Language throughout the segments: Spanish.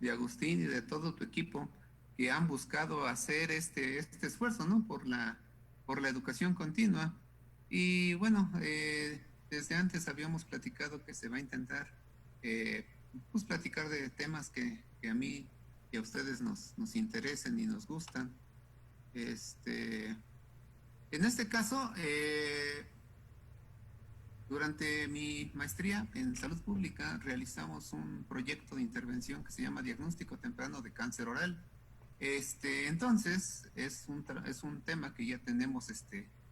de Agustín y de todo tu equipo que han buscado hacer este esfuerzo, ¿no? Por la educación continua. Y bueno, desde antes habíamos platicado que se va a intentar, pues, platicar de temas que a mí y a ustedes nos interesen y nos gustan. Este, en este caso, durante mi maestría en salud pública realizamos un proyecto de intervención que se llama Diagnóstico Temprano de Cáncer Oral. Entonces, es un tema que ya tenemos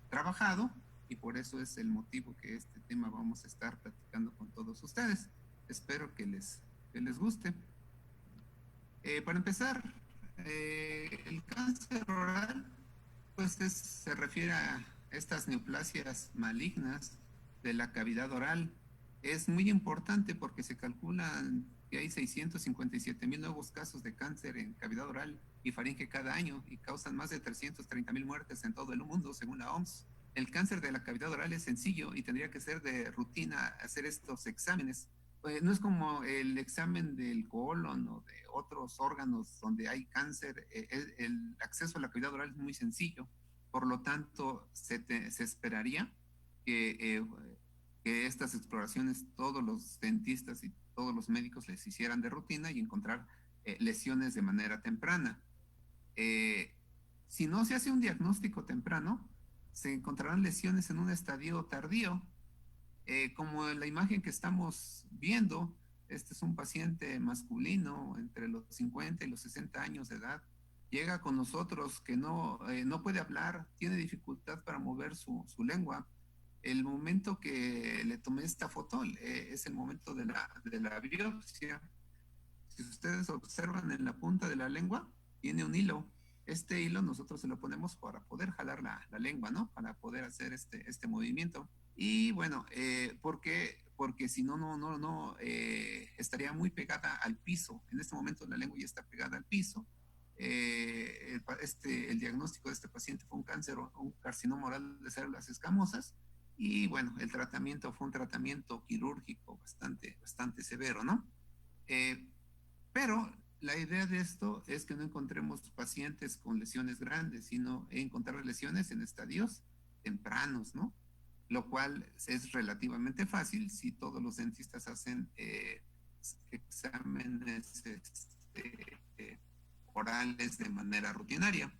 trabajado y por eso es el motivo que este tema vamos a estar platicando con todos ustedes. Espero que les guste. Para empezar, el cáncer oral pues se refiere a estas neoplasias malignas de la cavidad oral. Es muy importante porque se calculan que hay 657,000 nuevos casos de cáncer en cavidad oral y faringe cada año y causan más de 330,000 muertes en todo el mundo, según la OMS. El cáncer de la cavidad oral es sencillo y tendría que ser de rutina hacer estos exámenes. No es como el examen del colon o de otros órganos donde hay cáncer. El acceso a la cavidad oral es muy sencillo, por lo tanto se esperaría que, que estas exploraciones todos los dentistas y todos los médicos les hicieran de rutina y encontrar lesiones de manera temprana. Eh, si no se hace un diagnóstico temprano, se encontrarán lesiones en un estadio tardío, como en la imagen que estamos viendo. Este es un paciente masculino entre los 50 y los 60 años de edad. Llega con nosotros que no puede hablar, tiene dificultad para mover su lengua. El momento que le tomé esta foto es el momento de la biopsia. Si ustedes observan en la punta de la lengua, tiene un hilo. Este hilo nosotros se lo ponemos para poder jalar la lengua, ¿no? Para poder hacer este movimiento. Y bueno, ¿por qué? Porque si no, estaría muy pegada al piso. En este momento la lengua ya está pegada al piso. El diagnóstico de este paciente fue un cáncer, un carcinoma oral de células escamosas. Y bueno, el tratamiento fue un tratamiento quirúrgico bastante severo, ¿no? Eh, pero la idea de esto es que no encontremos pacientes con lesiones grandes, sino encontrar lesiones en estadios tempranos, ¿no? Lo cual es relativamente fácil si todos los dentistas hacen exámenes orales de manera rutinaria.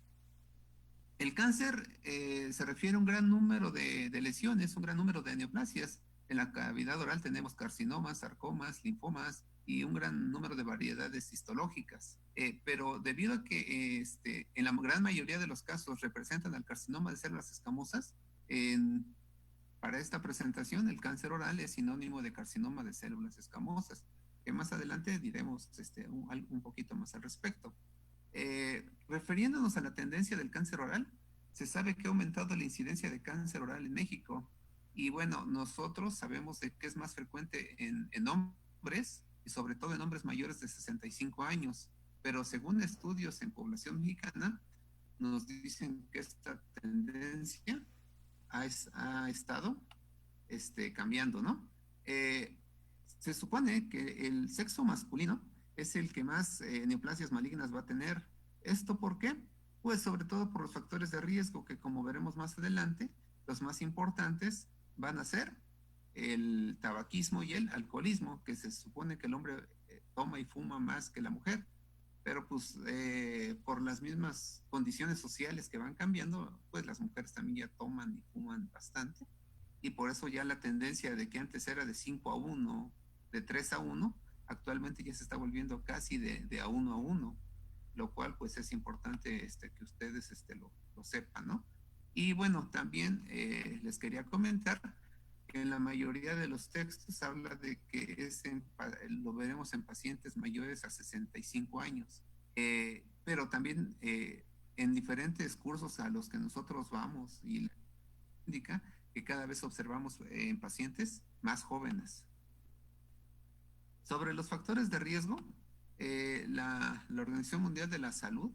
El cáncer se refiere a un gran número de lesiones, un gran número de neoplasias. En la cavidad oral tenemos carcinomas, sarcomas, linfomas y un gran número de variedades histológicas. Pero debido a que en la gran mayoría de los casos representan el carcinoma de células escamosas, en, para esta presentación el cáncer oral es sinónimo de carcinoma de células escamosas, que más adelante diremos un poquito más al respecto. Refiriéndonos a la tendencia del cáncer oral, se sabe que ha aumentado la incidencia de cáncer oral en México. Y bueno, nosotros sabemos de que es más frecuente en hombres y sobre todo en hombres mayores de 65 años. Pero según estudios en población mexicana, nos dicen que esta tendencia ha estado cambiando, ¿no? Eh, Se supone que el sexo masculino es el que más neoplasias malignas va a tener. ¿Esto por qué? Pues sobre todo por los factores de riesgo que, como veremos más adelante, los más importantes van a ser el tabaquismo y el alcoholismo, que se supone que el hombre toma y fuma más que la mujer, pero pues por las mismas condiciones sociales que van cambiando, pues las mujeres también ya toman y fuman bastante y por eso ya la tendencia de que antes era de 5 a uno, de 3 a uno, actualmente ya se está volviendo casi de a uno a uno, lo cual pues es importante que ustedes lo sepan, ¿no? Y bueno, también les quería comentar que en la mayoría de los textos habla de que lo veremos en pacientes mayores a 65 años, pero también en diferentes cursos a los que nosotros vamos y indica que cada vez observamos en pacientes más jóvenes. Sobre los factores de riesgo, la Organización Mundial de la Salud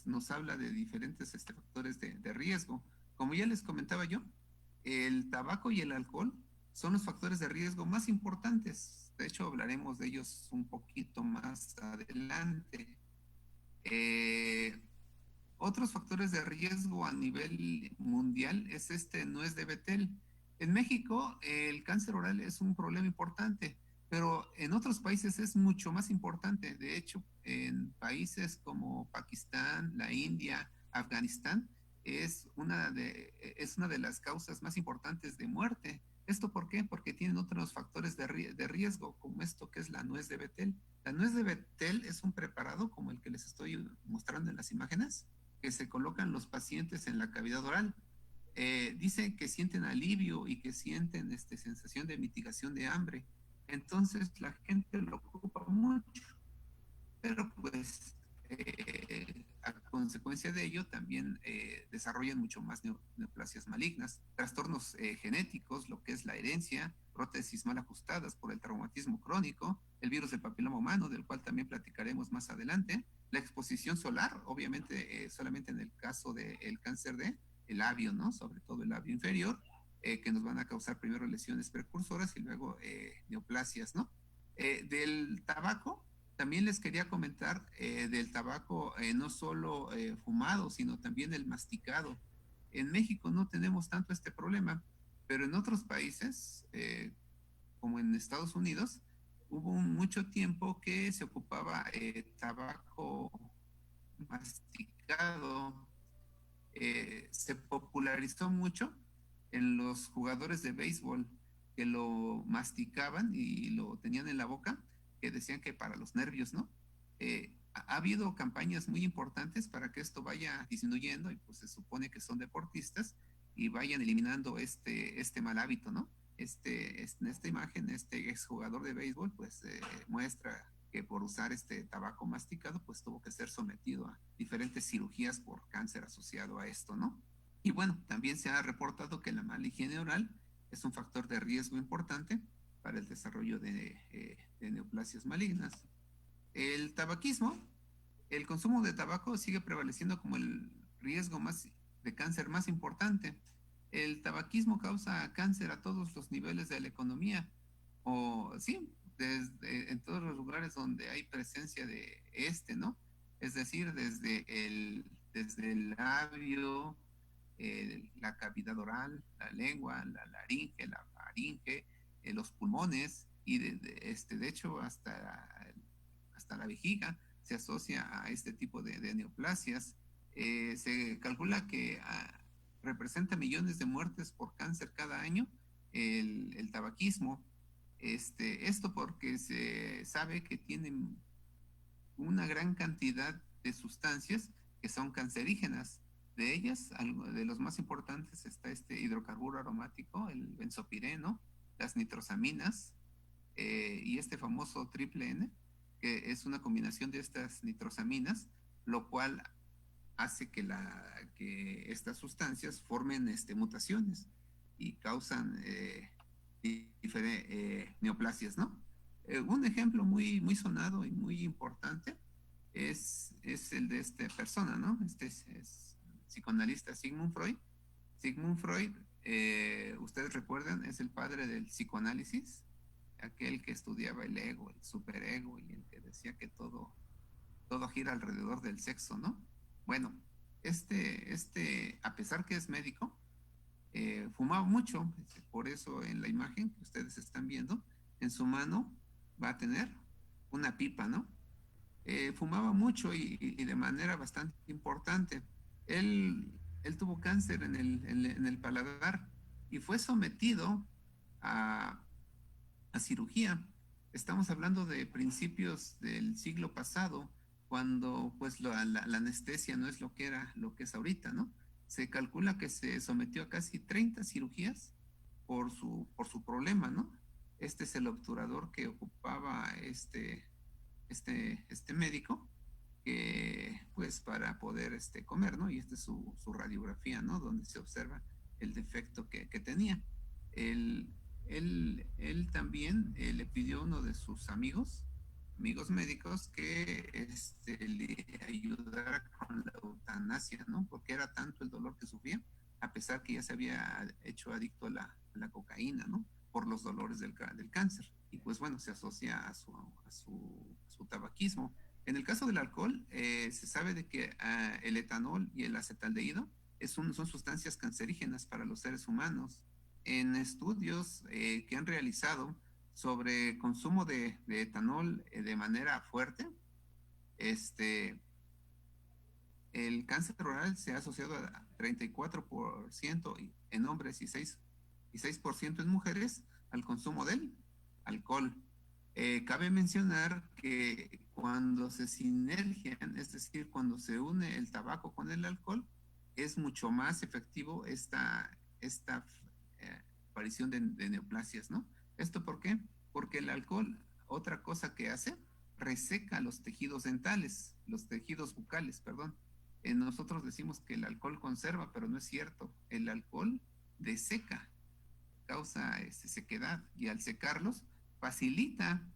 nos habla de diferentes factores de riesgo. Como ya les comentaba yo, el tabaco y el alcohol son los factores de riesgo más importantes. De hecho, hablaremos de ellos un poquito más adelante. Eh, Otros factores de riesgo a nivel mundial es nuez de Betel. En México, el cáncer oral es un problema importante, pero en otros países es mucho más importante. De hecho, en países como Pakistán, la India, Afganistán, es una de las causas más importantes de muerte. ¿Esto por qué? Porque tienen otros factores de riesgo, como esto que es la nuez de Betel. La nuez de Betel es un preparado como el que les estoy mostrando en las imágenes, que se colocan los pacientes en la cavidad oral. Dicen que sienten alivio y que sienten sensación de mitigación de hambre. Entonces la gente lo ocupa mucho, pero pues a consecuencia de ello también desarrollan mucho más neoplasias malignas, trastornos genéticos, lo que es la herencia, prótesis mal ajustadas por el traumatismo crónico, el virus del papiloma humano, del cual también platicaremos más adelante, la exposición solar, obviamente solamente en el caso del cáncer de el labio, ¿no? Sobre todo el labio inferior, que nos van a causar primero lesiones precursoras y luego neoplasias, ¿no? Del tabaco, también les quería comentar del tabaco no solo fumado, sino también el masticado. En México no tenemos tanto este problema, pero en otros países, como en Estados Unidos, hubo mucho tiempo que se ocupaba tabaco masticado. Se popularizó mucho en los jugadores de béisbol que lo masticaban y lo tenían en la boca, que decían que para los nervios, ¿no? Ha habido campañas muy importantes para que esto vaya disminuyendo y pues se supone que son deportistas y vayan eliminando este mal hábito, ¿no? En esta imagen, este exjugador de béisbol pues muestra que por usar este tabaco masticado pues tuvo que ser sometido a diferentes cirugías por cáncer asociado a esto, ¿no? Y bueno, también se ha reportado que la mala higiene oral es un factor de riesgo importante para el desarrollo de neoplasias malignas. El tabaquismo, el consumo de tabaco sigue prevaleciendo como el riesgo más de cáncer más importante. El tabaquismo causa cáncer a todos los niveles de la economía, o sí, en todos los lugares donde hay presencia de ¿no? Es decir, desde el labio, la cavidad oral, la lengua, la laringe, la faringe, los pulmones y de hecho hasta la vejiga se asocia a este tipo de neoplasias. Se calcula que representa millones de muertes por cáncer cada año el tabaquismo. Esto porque se sabe que tienen una gran cantidad de sustancias que son cancerígenas. De ellas, de los más importantes está este hidrocarburo aromático, el benzopireno, las nitrosaminas y este famoso triple N, que es una combinación de estas nitrosaminas, lo cual hace que estas sustancias formen mutaciones y causan neoplasias, ¿no? Un ejemplo muy sonado y muy importante es el de esta persona, ¿no? Es psicoanalista Sigmund Freud. Sigmund Freud, ustedes recuerdan, es el padre del psicoanálisis, aquel que estudiaba el ego, el superego y el que decía que todo gira alrededor del sexo, ¿no? Bueno, a pesar que es médico, fumaba mucho, por eso en la imagen que ustedes están viendo, en su mano va a tener una pipa, ¿no? Fumaba mucho y de manera bastante importante. Él tuvo cáncer en el paladar y fue sometido a, a cirugía. Estamos hablando de principios del siglo pasado, cuando pues la anestesia no es lo que es ahorita, ¿no? Se calcula que se sometió a casi 30 cirugías por su problema, ¿no? Este es el obturador que ocupaba este médico que pues para poder comer, ¿no? Y esta es su radiografía, ¿no? Donde se observa el defecto que tenía. Él, él también le pidió a uno de sus amigos médicos, que le ayudara con la eutanasia, ¿no? Porque era tanto el dolor que sufría, a pesar que ya se había hecho adicto a la cocaína, ¿no? por los dolores del cáncer. Y pues bueno, se asocia a su tabaquismo. En el caso del alcohol, se sabe de que el etanol y el acetaldehído son sustancias cancerígenas para los seres humanos. En estudios que han realizado sobre consumo de etanol de manera fuerte, este, el cáncer oral se ha asociado a 34% en hombres y 6% en mujeres al consumo del alcohol. Cabe mencionar que cuando se sinergian, es decir, cuando se une el tabaco con el alcohol, es mucho más efectivo esta aparición de neoplasias, ¿no? ¿Esto por qué? Porque el alcohol, otra cosa que hace, reseca los tejidos dentales, los tejidos bucales, perdón. Nosotros decimos que el alcohol conserva, pero no es cierto. El alcohol deseca, causa sequedad, y al secarlos facilita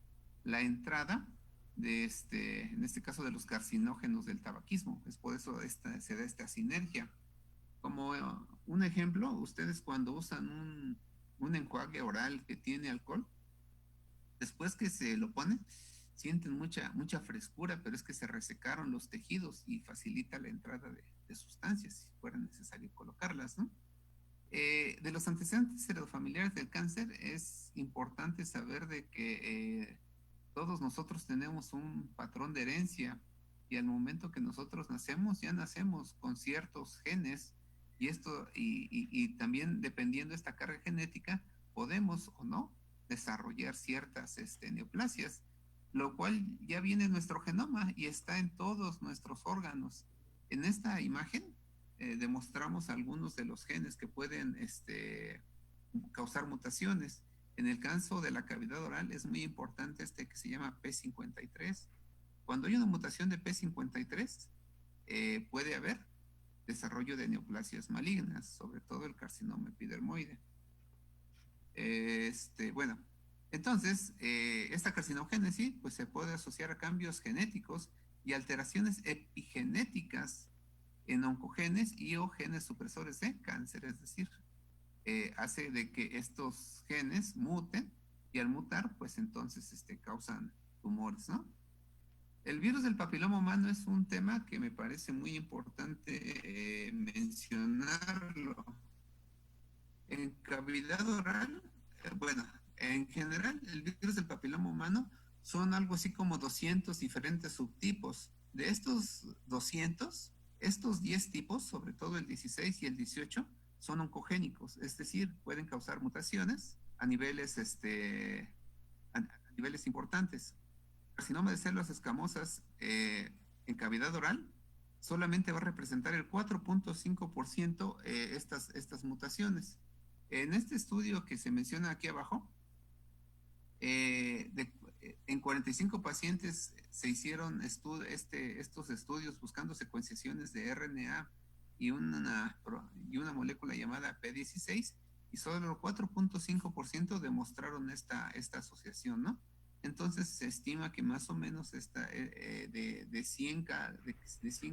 la entrada en este caso, de los carcinógenos del tabaquismo. Es por eso se da esta sinergia. Como un ejemplo, ustedes cuando usan un enjuague oral que tiene alcohol, después que se lo ponen, sienten mucha frescura, pero es que se resecaron los tejidos y facilita la entrada de sustancias, si fuera necesario colocarlas, ¿no? De los antecedentes heredofamiliares del cáncer, es importante saber de que todos nosotros tenemos un patrón de herencia, y al momento que nosotros nacemos, ya nacemos con ciertos genes, y también dependiendo de esta carga genética, podemos o no desarrollar ciertas neoplasias, lo cual ya viene en nuestro genoma y está en todos nuestros órganos. En esta imagen demostramos algunos de los genes que pueden causar mutaciones. En el caso de la cavidad oral es muy importante que se llama P53. Cuando hay una mutación de P53, puede haber desarrollo de neoplasias malignas, sobre todo el carcinoma epidermoide. Bueno, entonces, esta carcinogénesis pues, se puede asociar a cambios genéticos y alteraciones epigenéticas en oncogenes y o genes supresores de cáncer, es decir, hace de que estos genes muten, y al mutar, pues entonces causan tumores, ¿no? El virus del papiloma humano es un tema que me parece muy importante mencionarlo. En cavidad oral, bueno, en general, el virus del papiloma humano son algo así como 200 diferentes subtipos. De estos 200, estos 10 tipos, sobre todo el 16 y el 18, son oncogénicos, es decir, pueden causar mutaciones a niveles, a niveles importantes. El carcinoma de células escamosas en cavidad oral solamente va a representar el 4.5% estas mutaciones. En este estudio que se menciona aquí abajo, en 45 pacientes se hicieron estos estudios buscando secuenciaciones de RNA y una molécula llamada P16, y solo el 4.5% demostraron esta asociación, ¿no? Entonces se estima que más o menos de 100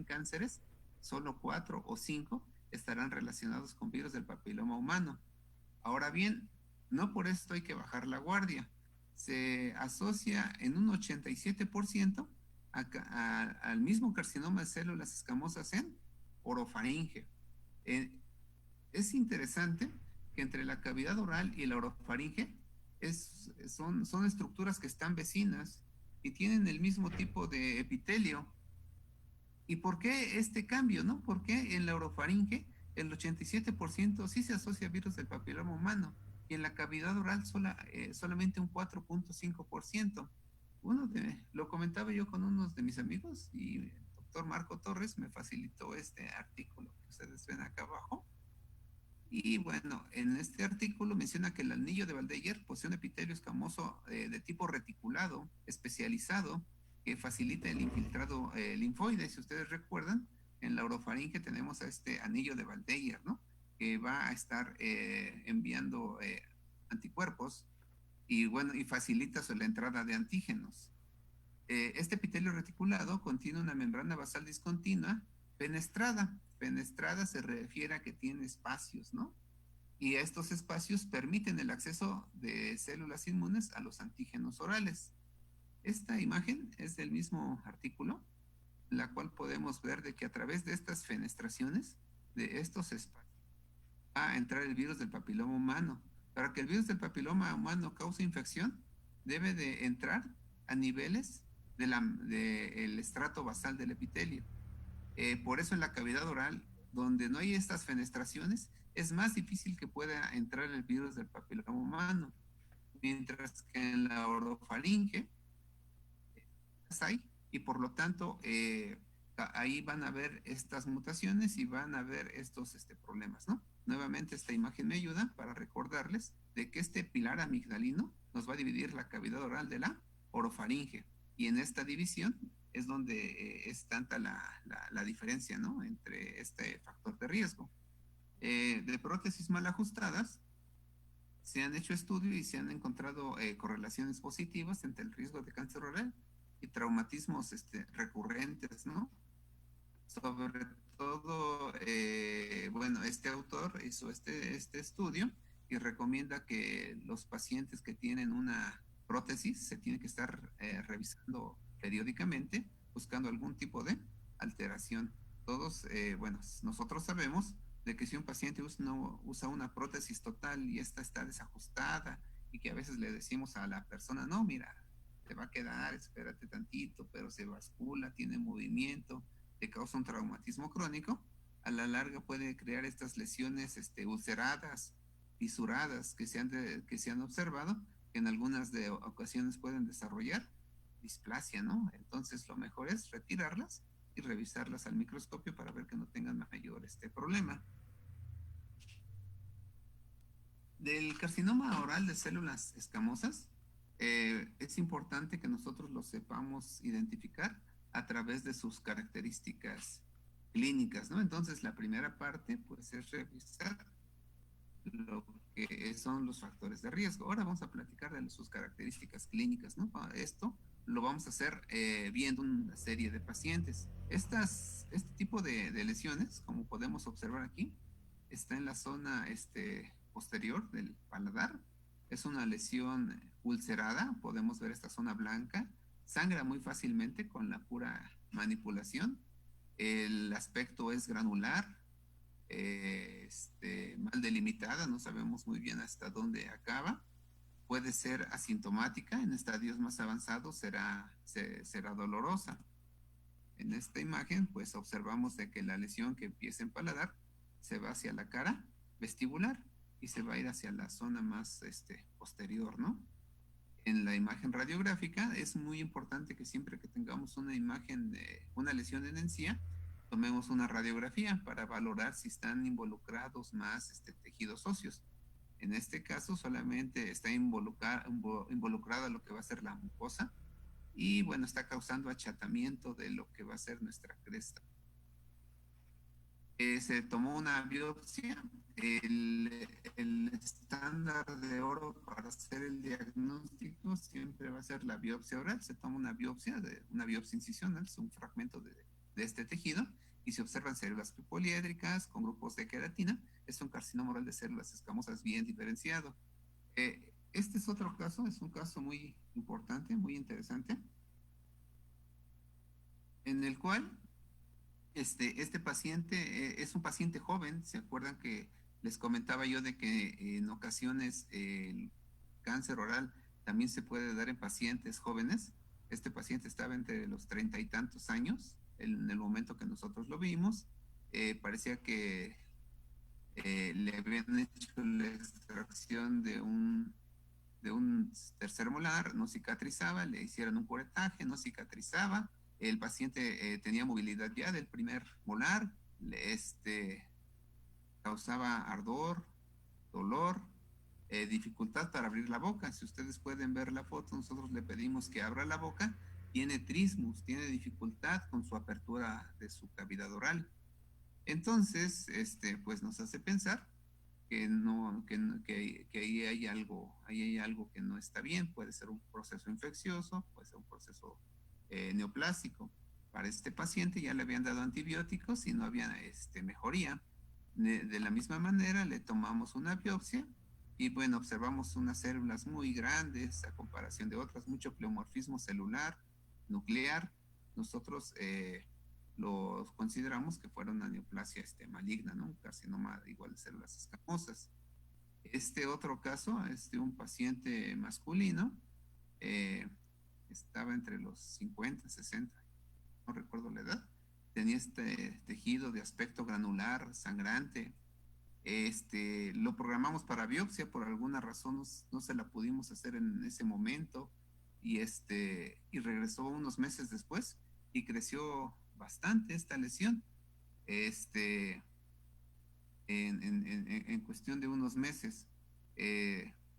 cánceres, solo 4 o 5 estarán relacionados con virus del papiloma humano. Ahora bien, no por esto hay que bajar la guardia. Se asocia en un 87% al mismo carcinoma de células escamosas en orofaringe. Eh, es interesante que entre la cavidad oral y la orofaringe son estructuras que están vecinas y tienen el mismo tipo de epitelio. ¿Y por qué este cambio, no? ¿Por qué en la orofaringe el 87% sí se asocia a virus del papiloma humano, y en la cavidad oral solamente un 4.5%? Lo comentaba yo con unos de mis amigos, y el doctor Marco Torres me facilitó este artículo que ustedes ven acá abajo. Y bueno, en este artículo menciona que el anillo de Valdeyer posee un epitelio escamoso de tipo reticulado, especializado, que facilita el infiltrado linfoide. Si ustedes recuerdan, en la orofaringe tenemos a este anillo de Valdeyer, ¿no? Que va a estar enviando anticuerpos, y bueno, y facilita la entrada de antígenos. Este epitelio reticulado contiene una membrana basal discontinua fenestrada. Fenestrada se refiere a que tiene espacios, ¿no? y estos espacios permiten el acceso de células inmunes a los antígenos orales. Esta imagen es del mismo artículo, la cual podemos ver de que a través de estas fenestraciones, de estos espacios, va a entrar el virus del papiloma humano. Para que el virus del papiloma humano cause infección, debe de entrar a niveles del estrato basal del epitelio. Por eso en la cavidad oral, donde no hay estas fenestraciones, es más difícil que pueda entrar el virus del papiloma humano. Mientras que en la orofaringe hay, y por lo tanto ahí van a ver estas mutaciones y van a ver estos problemas, ¿no? Nuevamente esta imagen me ayuda para recordarles de que este pilar amigdalino nos va a dividir la cavidad oral de la orofaringe, y en esta división es donde es tanta la diferencia, ¿no? Entre este factor de riesgo. De prótesis mal ajustadas, se han hecho estudios y se han encontrado correlaciones positivas entre el riesgo de cáncer oral y traumatismos recurrentes, ¿no? Sobre todo, bueno, este autor hizo este estudio y recomienda que los pacientes que tienen una prótesis se tienen que estar revisando periódicamente, buscando algún tipo de alteración. Todos, bueno, nosotros sabemos de que si un paciente usa una prótesis total y esta está desajustada, y que a veces le decimos a la persona, no, mira, te va a quedar, espérate tantito, pero se bascula, tiene movimiento, te causa un traumatismo crónico, a la larga puede crear estas lesiones ulceradas, fisuradas, que se han observado, que en algunas de ocasiones pueden desarrollar displasia, ¿no? Entonces lo mejor es retirarlas y revisarlas al microscopio para ver que no tengan mayor problema. Del carcinoma oral de células escamosas, es importante que nosotros lo sepamos identificar a través de sus características clínicas, ¿no? Entonces, la primera parte, pues, es revisar lo que son los factores de riesgo. Ahora vamos a platicar de sus características clínicas, ¿no? Esto lo vamos a hacer viendo una serie de pacientes. Este tipo de lesiones, como podemos observar aquí, está en la zona posterior del paladar. Es una lesión ulcerada, podemos ver esta zona blanca, sangra muy fácilmente con la pura manipulación. El aspecto es granular, mal delimitada, no sabemos muy bien hasta dónde acaba. Puede ser asintomática, en estadios más avanzados será dolorosa. En esta imagen, pues observamos de que la lesión que empieza en paladar se va hacia la cara vestibular y se va a ir hacia la zona más posterior, ¿no? En la imagen radiográfica es muy importante que siempre que tengamos una imagen de una lesión en encía, tomemos una radiografía para valorar si están involucrados más tejidos óseos. En este caso solamente está involucrada lo que va a ser la mucosa, y bueno, está causando achatamiento de lo que va a ser nuestra cresta. Se tomó una biopsia. El estándar de oro para hacer el diagnóstico siempre va a ser la biopsia oral. Se toma una biopsia incisional, es un fragmento de este tejido, y se observan células poliédricas con grupos de queratina. Es un carcinoma oral de células escamosas bien diferenciado. Este es otro caso, es un caso muy importante, muy interesante, en el cual este paciente es un paciente joven. ¿Se acuerdan que les comentaba yo de que en ocasiones el cáncer oral también se puede dar en pacientes jóvenes? Este paciente estaba entre los 30 y tantos años en el momento que nosotros lo vimos. Parecía que le habían hecho la extracción de un tercer molar, no cicatrizaba, le hicieron un curetaje, no cicatrizaba. El paciente tenía movilidad ya del primer molar, causaba ardor, dolor, dificultad para abrir la boca. Si ustedes pueden ver la foto, nosotros le pedimos que abra la boca. Tiene trismus, tiene dificultad con su apertura de su cavidad oral. Entonces, pues nos hace pensar que no, que ahí hay algo que no está bien. Puede ser un proceso infeccioso, puede ser un proceso neoplásico. Para este paciente ya le habían dado antibióticos y no había mejoría. De la misma manera, le tomamos una biopsia y bueno, observamos unas células muy grandes a comparación de otras, mucho pleomorfismo celular, nuclear. Nosotros los consideramos que fuera una neoplasia maligna, ¿no? Un carcinoma igual de células escamosas. Este otro caso es de un paciente masculino, eh, estaba entre los 50 y 60, no recuerdo la edad, tenía este tejido de aspecto granular, sangrante. Lo programamos para biopsia, por alguna razón no se la pudimos hacer en ese momento y regresó unos meses después y creció bastante esta lesión. Este, en cuestión de unos meses,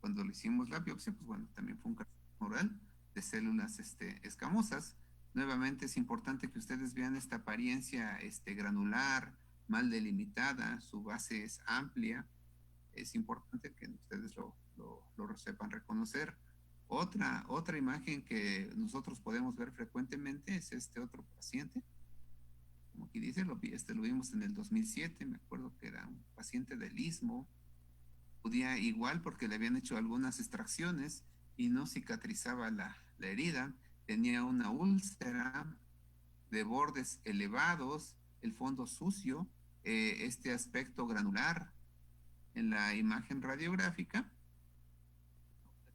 cuando le hicimos la biopsia, pues bueno, también fue un carcinoma oral de células escamosas. Nuevamente es importante que ustedes vean esta apariencia granular, mal delimitada, su base es amplia. Es importante que ustedes lo sepan reconocer. Otra imagen que nosotros podemos ver frecuentemente es este otro paciente. Como aquí dice, lo vimos en el 2007, me acuerdo que era un paciente del Istmo, podía igual porque le habían hecho algunas extracciones y no cicatrizaba la herida, tenía una úlcera de bordes elevados, el fondo sucio, este aspecto granular. En la imagen radiográfica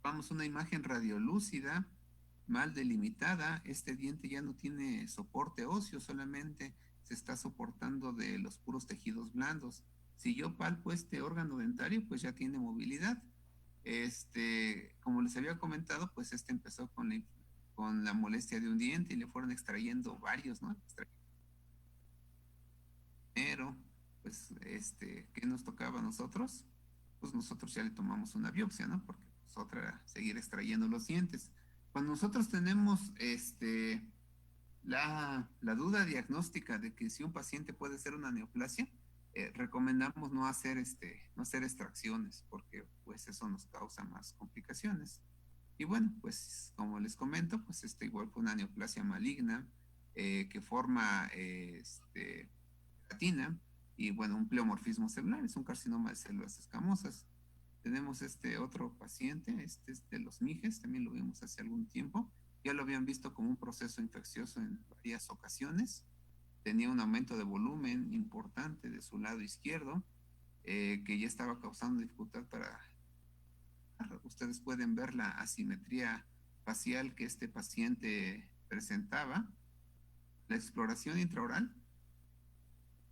vamos una imagen radiolúcida, mal delimitada. Este diente ya no tiene soporte óseo, solamente se está soportando de los puros tejidos blandos. Si yo palpo este órgano dentario, pues ya tiene movilidad. Como les había comentado, pues empezó con la molestia de un diente y le fueron extrayendo varios, ¿no? Pero, pues, ¿qué nos tocaba a nosotros? Pues nosotros ya le tomamos una biopsia, ¿no? Porque pues, otra era seguir extrayendo los dientes. Cuando nosotros tenemos la duda diagnóstica de que si un paciente puede ser una neoplasia, recomendamos no hacer extracciones, porque pues eso nos causa más complicaciones. Y bueno, pues como les comento, pues igual fue una neoplasia maligna que forma queratina y bueno, un pleomorfismo celular, es un carcinoma de células escamosas. Tenemos este otro paciente, este es de los mijes, también lo vimos hace algún tiempo, ya lo habían visto como un proceso infeccioso en varias ocasiones, tenía un aumento de volumen importante de su lado izquierdo, que ya estaba causando dificultad para... Ustedes pueden ver la asimetría facial que este paciente presentaba. La exploración intraoral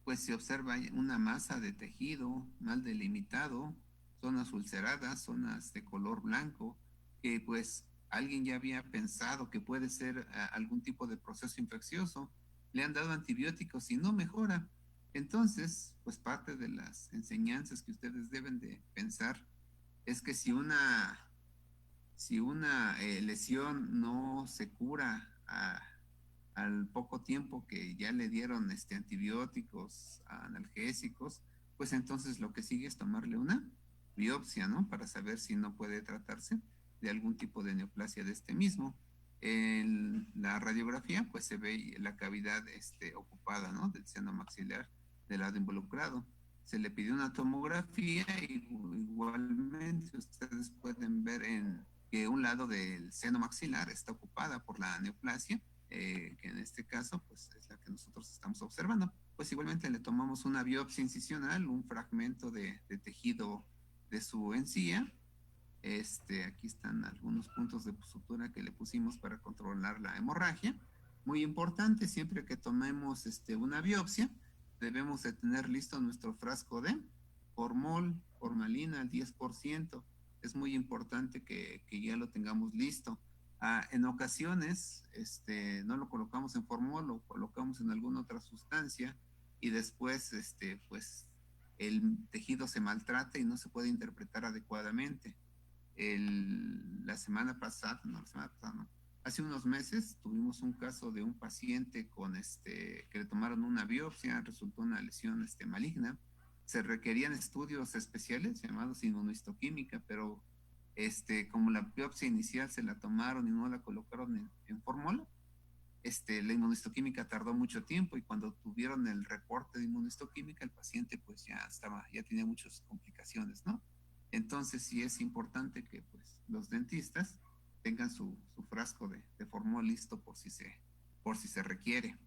pues se observa una masa de tejido mal delimitado, zonas ulceradas, zonas de color blanco, que pues alguien ya había pensado que puede ser algún tipo de proceso infeccioso, le han dado antibióticos y no mejora. Entonces, pues parte de las enseñanzas que ustedes deben de pensar es que si una lesión no se cura al poco tiempo que ya le dieron antibióticos, analgésicos, pues entonces lo que sigue es tomarle una biopsia, ¿no? Para saber si no puede tratarse de algún tipo de neoplasia de este mismo. En la radiografía, pues se ve la cavidad ocupada, ¿no? Del seno maxilar del lado involucrado. Se le pidió una tomografía y igualmente ustedes pueden ver que un lado del seno maxilar está ocupada por la neoplasia, que en este caso pues es la que nosotros estamos observando. Pues igualmente le tomamos una biopsia incisional, un fragmento de tejido de su encía. Aquí están algunos puntos de sutura que le pusimos para controlar la hemorragia. Muy importante, siempre que tomemos una biopsia, debemos de tener listo nuestro frasco de formol, formalina al 10%. Es muy importante que ya lo tengamos listo. En ocasiones, no lo colocamos en formol, lo colocamos en alguna otra sustancia y después, pues, el tejido se maltrata y no se puede interpretar adecuadamente. La semana pasada, no, la semana pasada, no, hace unos meses tuvimos un caso de un paciente con que le tomaron una biopsia, resultó una lesión maligna. Se requerían estudios especiales llamados inmunohistoquímica, pero como la biopsia inicial se la tomaron y no la colocaron en fórmula, La inmunohistoquímica tardó mucho tiempo y cuando tuvieron el reporte de inmunohistoquímica, el paciente pues ya tenía muchas complicaciones, ¿no? Entonces sí es importante que pues los dentistas tengan su frasco de formol listo por si se requiere.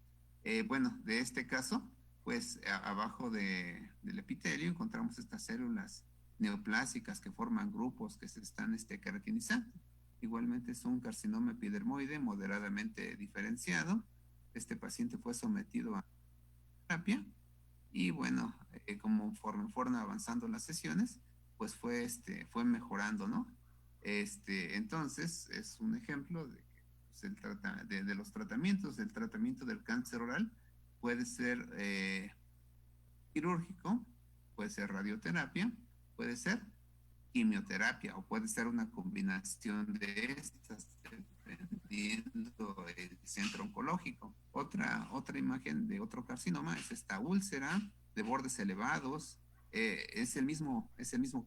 Bueno, de este caso, pues abajo del epitelio encontramos estas células neoplásicas que forman grupos que se están queratinizando. Igualmente es un carcinoma epidermoide moderadamente diferenciado. Este paciente fue sometido a terapia y bueno, conforme fueron avanzando las sesiones, pues fue mejorando, ¿no? Entonces, es un ejemplo de que pues, de los tratamientos, el tratamiento del cáncer oral puede ser quirúrgico, puede ser radioterapia, puede ser quimioterapia o puede ser una combinación de estas dependiendo del centro oncológico. Otra imagen de otro carcinoma es esta úlcera de bordes elevados. Es el mismo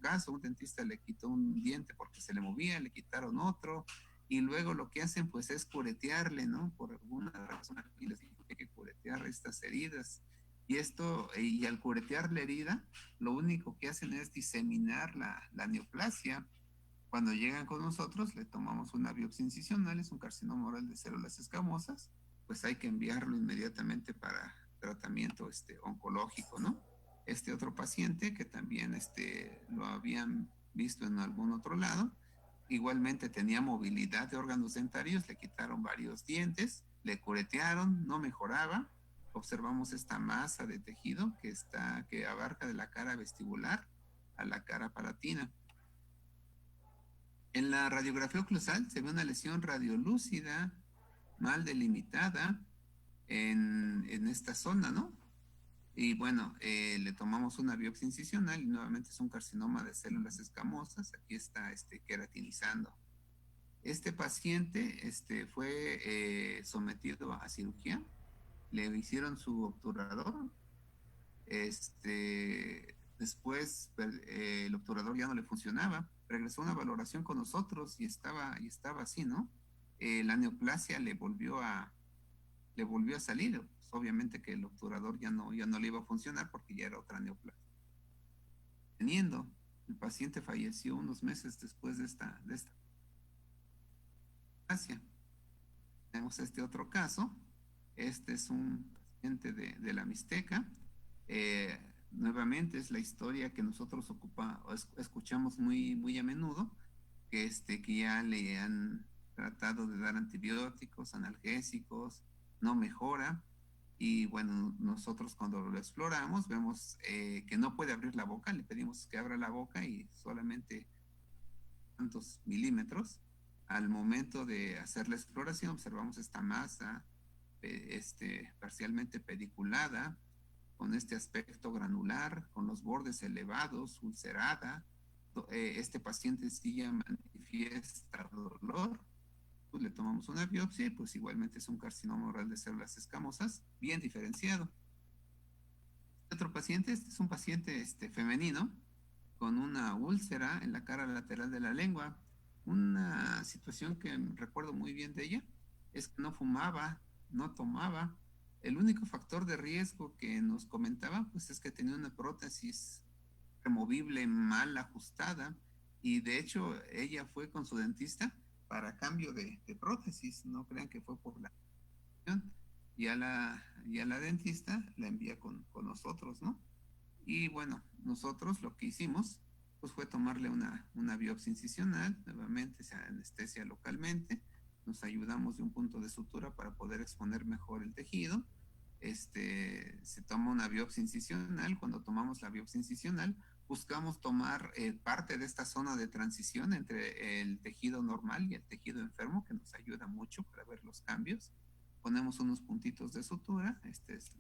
caso, un dentista le quitó un diente porque se le movía, le quitaron otro y luego lo que hacen pues es curetearle, ¿no? Por alguna razón aquí les digo que hay que curetear estas heridas. Y al curetear la herida, lo único que hacen es diseminar la neoplasia. Cuando llegan con nosotros, le tomamos una biopsia incisional, es un carcinoma oral de células escamosas, pues hay que enviarlo inmediatamente para tratamiento oncológico, ¿no? Este otro paciente que también lo habían visto en algún otro lado, igualmente tenía movilidad de órganos dentarios, le quitaron varios dientes, le curetearon, no mejoraba. Observamos esta masa de tejido que abarca de la cara vestibular a la cara palatina. En la radiografía oclusal se ve una lesión radiolúcida, mal delimitada en esta zona, ¿no? Y bueno, le tomamos una biopsia incisional y nuevamente es un carcinoma de células escamosas. Aquí está queratinizando. Este paciente fue sometido a cirugía, le hicieron su obturador, después el obturador ya no le funcionaba, regresó a una valoración con nosotros y estaba así, ¿no? La neoplasia le volvió a salir, pues obviamente que el obturador ya no le iba a funcionar porque ya era otra neoplasia. Teniendo, el paciente falleció unos meses después de esta neoplasia. Tenemos este otro caso. Este es un paciente de la Mixteca. Eh, Nuevamente es la historia que nosotros escuchamos muy, muy a menudo, que ya le han tratado de dar antibióticos, analgésicos, no mejora. Y bueno, nosotros cuando lo exploramos vemos que no puede abrir la boca, le pedimos que abra la boca y solamente tantos milímetros. Al momento de hacer la exploración observamos esta masa parcialmente pediculada, con este aspecto granular, con los bordes elevados, ulcerada. Este paciente sí ya manifiesta dolor. Pues le tomamos una biopsia y pues igualmente es un carcinoma oral de células escamosas, bien diferenciado. Otro paciente, este es un paciente femenino con una úlcera en la cara lateral de la lengua. Una situación que recuerdo muy bien de ella es que no fumaba, no tomaba. El único factor de riesgo que nos comentaba pues es que tenía una prótesis removible mal ajustada y de hecho ella fue con su dentista para cambio de prótesis. No crean que fue por la y a la dentista la envía con nosotros, ¿no? Y bueno, nosotros lo que hicimos pues fue tomarle una biopsia incisional, nuevamente se anestesia localmente, nos ayudamos de un punto de sutura para poder exponer mejor el tejido. Se toma una biopsia incisional. Cuando tomamos la biopsia incisional, buscamos tomar parte de esta zona de transición entre el tejido normal y el tejido enfermo, que nos ayuda mucho para ver los cambios. Ponemos unos puntitos de sutura, esta es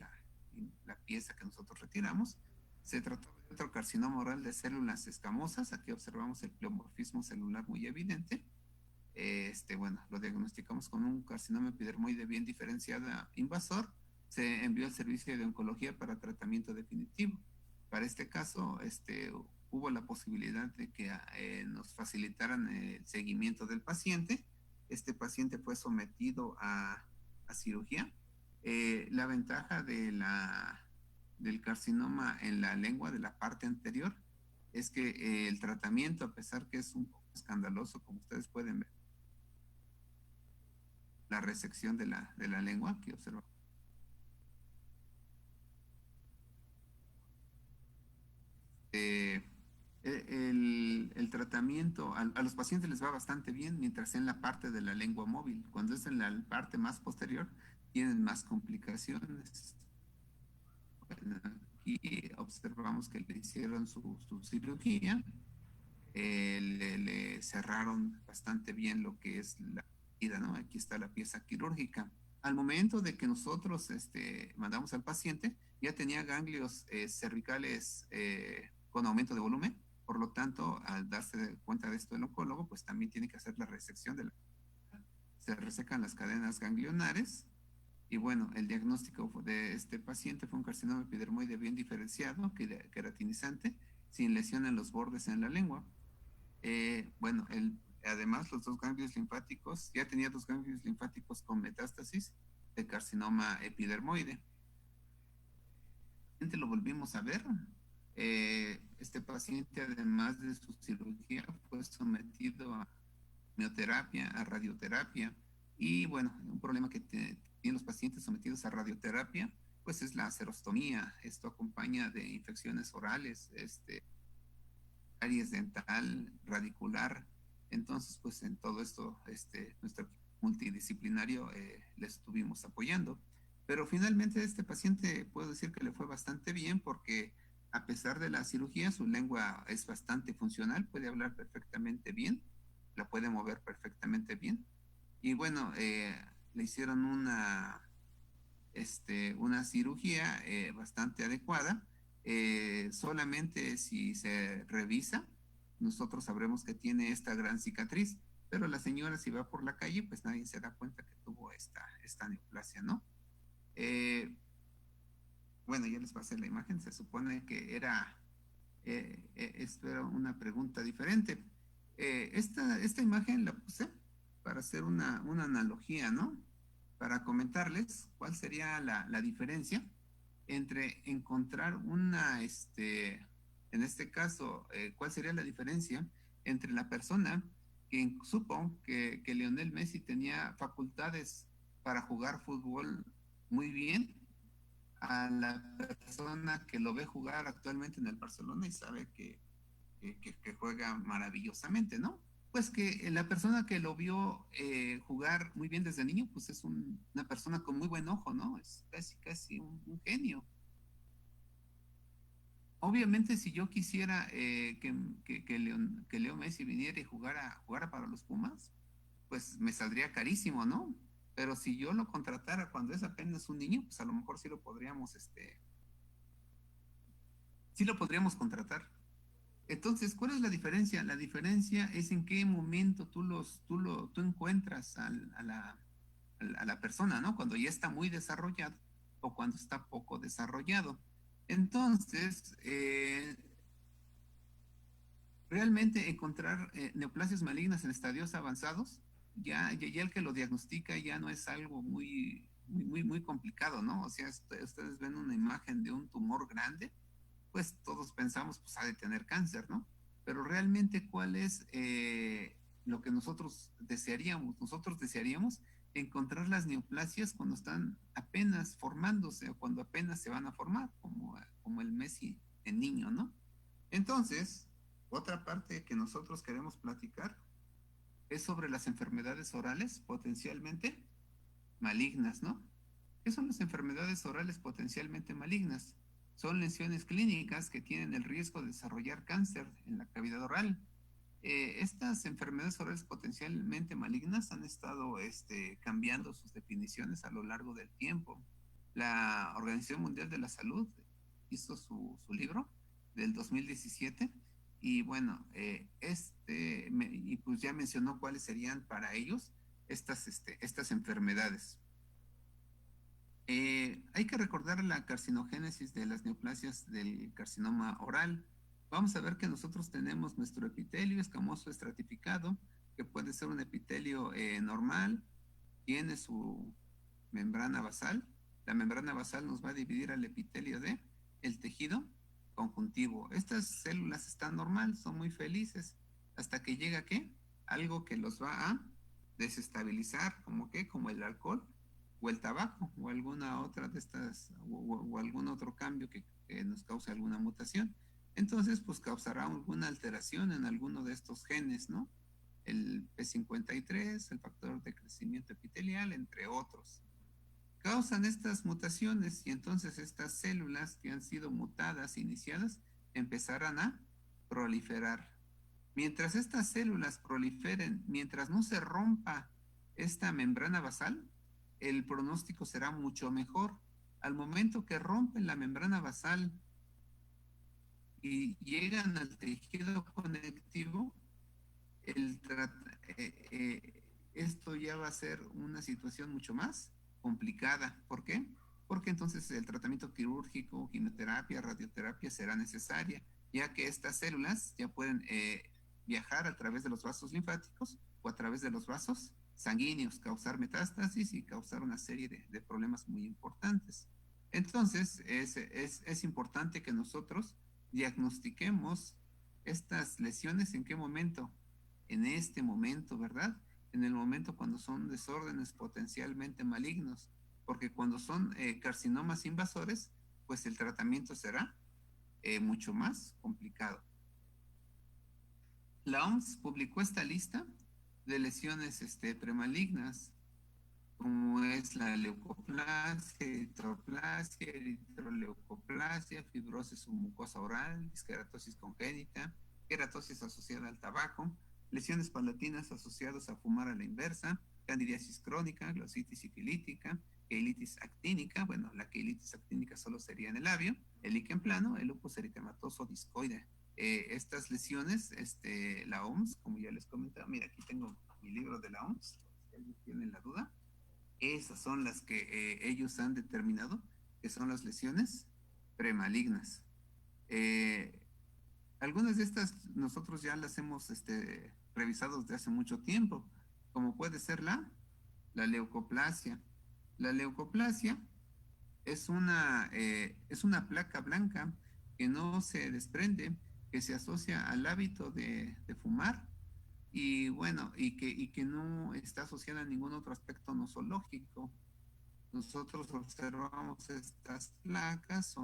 la pieza que nosotros retiramos. Se trató de otro carcinoma oral de células escamosas. Aquí observamos el pleomorfismo celular muy evidente. Bueno, lo diagnosticamos con un carcinoma epidermoide bien diferenciado invasor. Se envió al servicio de oncología para tratamiento definitivo. Para este caso, hubo la posibilidad de que nos facilitaran el seguimiento del paciente. Este paciente fue sometido a la cirugía. La ventaja del carcinoma en la lengua de la parte anterior es que el tratamiento, a pesar que es un poco escandaloso, como ustedes pueden ver, la resección de la lengua, que observa. Eh, el tratamiento a los pacientes les va bastante bien mientras en la parte de la lengua móvil. Cuando es en la parte más posterior, tienen más complicaciones. Bueno, aquí observamos que le hicieron su cirugía, le cerraron bastante bien lo que es la herida, ¿no? Aquí está la pieza quirúrgica. Al momento de que nosotros mandamos al paciente, ya tenía ganglios cervicales con aumento de volumen. Por lo tanto, al darse cuenta de esto el oncólogo, pues también tiene que hacer la resección se resecan las cadenas ganglionares. Y bueno, el diagnóstico de este paciente fue un carcinoma epidermoide bien diferenciado, queratinizante, sin lesión en los bordes en la lengua. Bueno, además los dos ganglios linfáticos, ya tenía dos ganglios linfáticos con metástasis de carcinoma epidermoide. Lo volvimos a ver. Este paciente, además de su cirugía, fue sometido a quimioterapia, a radioterapia. Y bueno, un problema que tienen los pacientes sometidos a radioterapia, pues es la serostomía. Esto acompaña de infecciones orales, caries dental, radicular. Entonces, pues en todo esto, nuestro multidisciplinario le estuvimos apoyando. Pero finalmente este paciente puedo decir que le fue bastante bien porque a pesar de la cirugía, su lengua es bastante funcional, puede hablar perfectamente bien, la puede mover perfectamente bien. Y bueno, le hicieron una cirugía bastante adecuada. Solamente si se revisa, nosotros sabremos que tiene esta gran cicatriz, pero la señora si va por la calle, pues nadie se da cuenta que tuvo esta neoplasia, ¿no? Eh, bueno, ya les pasé la imagen, se supone que esto era una pregunta diferente. Esta imagen la puse para hacer una analogía, ¿no? Para comentarles cuál sería la diferencia entre encontrar en este caso, cuál sería la diferencia entre la persona que supo que Lionel Messi tenía facultades para jugar fútbol muy bien a la persona que lo ve jugar actualmente en el Barcelona y sabe que juega maravillosamente, ¿no? Pues que la persona que lo vio jugar muy bien desde niño, pues es una persona con muy buen ojo, ¿no? Es casi un genio. Obviamente, si yo quisiera que Leo Messi viniera y jugara para los Pumas, pues me saldría carísimo, ¿no? Pero si yo lo contratara cuando es apenas un niño, pues a lo mejor sí lo podríamos contratar. Entonces, ¿cuál es la diferencia? La diferencia es en qué momento tú encuentras a la persona, ¿no? Cuando ya está muy desarrollado o cuando está poco desarrollado. Entonces, realmente encontrar neoplasias malignas en estadios avanzados, ya el que lo diagnostica ya no es algo muy complicado, ¿no? O sea, ustedes ven una imagen de un tumor grande, pues todos pensamos, pues ha de tener cáncer, ¿no? Pero realmente, ¿cuál es lo que nosotros desearíamos? Nosotros desearíamos encontrar las neoplasias cuando están apenas formándose o cuando apenas se van a formar, como el Messi en niño, ¿no? Entonces, otra parte que nosotros queremos platicar es sobre las enfermedades orales potencialmente malignas, ¿no? ¿Qué son las enfermedades orales potencialmente malignas? Son lesiones clínicas que tienen el riesgo de desarrollar cáncer en la cavidad oral. Estas enfermedades orales potencialmente malignas han estado cambiando sus definiciones a lo largo del tiempo. La Organización Mundial de la Salud hizo su libro del 2017 y bueno, y pues ya mencionó cuáles serían para ellos estas enfermedades. Hay que recordar la carcinogénesis de las neoplasias del carcinoma oral. Vamos a ver que nosotros tenemos nuestro epitelio escamoso estratificado, que puede ser un epitelio normal, tiene membrana basal. La membrana basal nos va a dividir al epitelio de el tejido conjuntivo. Estas células están normal, son muy felices, hasta que llega ¿qué? Algo que los va a desestabilizar, como qué, como el alcohol o el tabaco o alguna otra de estas o algún otro cambio que nos cause alguna mutación. Entonces, pues causará alguna alteración en alguno de estos genes, ¿no? El P53, el factor de crecimiento epitelial, entre otros. Causan estas mutaciones y entonces estas células que han sido mutadas, iniciadas, empezarán a proliferar. Mientras estas células proliferen, mientras no se rompa esta membrana basal, el pronóstico será mucho mejor. Al momento que rompen la membrana basal y llegan al tejido conectivo, el esto ya va a ser una situación mucho más complicada. ¿Por qué? Porque entonces el tratamiento quirúrgico, quimioterapia, radioterapia será necesaria, ya que estas células ya pueden viajar a través de los vasos linfáticos o a través de los vasos sanguíneos, causar metástasis y causar una serie de problemas muy importantes. Entonces, es importante que nosotros diagnostiquemos estas lesiones en qué momento, en este momento, ¿verdad? En el momento cuando son desórdenes potencialmente malignos, porque cuando son carcinomas invasores, pues el tratamiento será mucho más complicado. La OMS publicó esta lista de lesiones premalignas, como es la leucoplasia, eritroplasia, eritroleucoplasia, fibrosis mucosa oral, esqueratosis congénita, queratosis asociada al tabaco, lesiones palatinas asociadas a fumar a la inversa, candidiasis crónica, glossitis sifilítica, queilitis actínica, bueno, la queilitis actínica solo sería en el labio, el líquen plano, el lupus eritematoso discoide. Estas lesiones, la OMS, como ya les comentaba, mira, aquí tengo mi libro de la OMS, si alguien tiene la duda, esas son las que ellos han determinado que son las lesiones premalignas. Eh, algunas de estas nosotros ya las hemos revisado desde hace mucho tiempo, como puede ser la leucoplasia. La leucoplasia es una placa blanca que no se desprende, que se asocia al hábito de fumar y bueno, y que no está asociada a ningún otro aspecto nosológico. Nosotros observamos estas placas,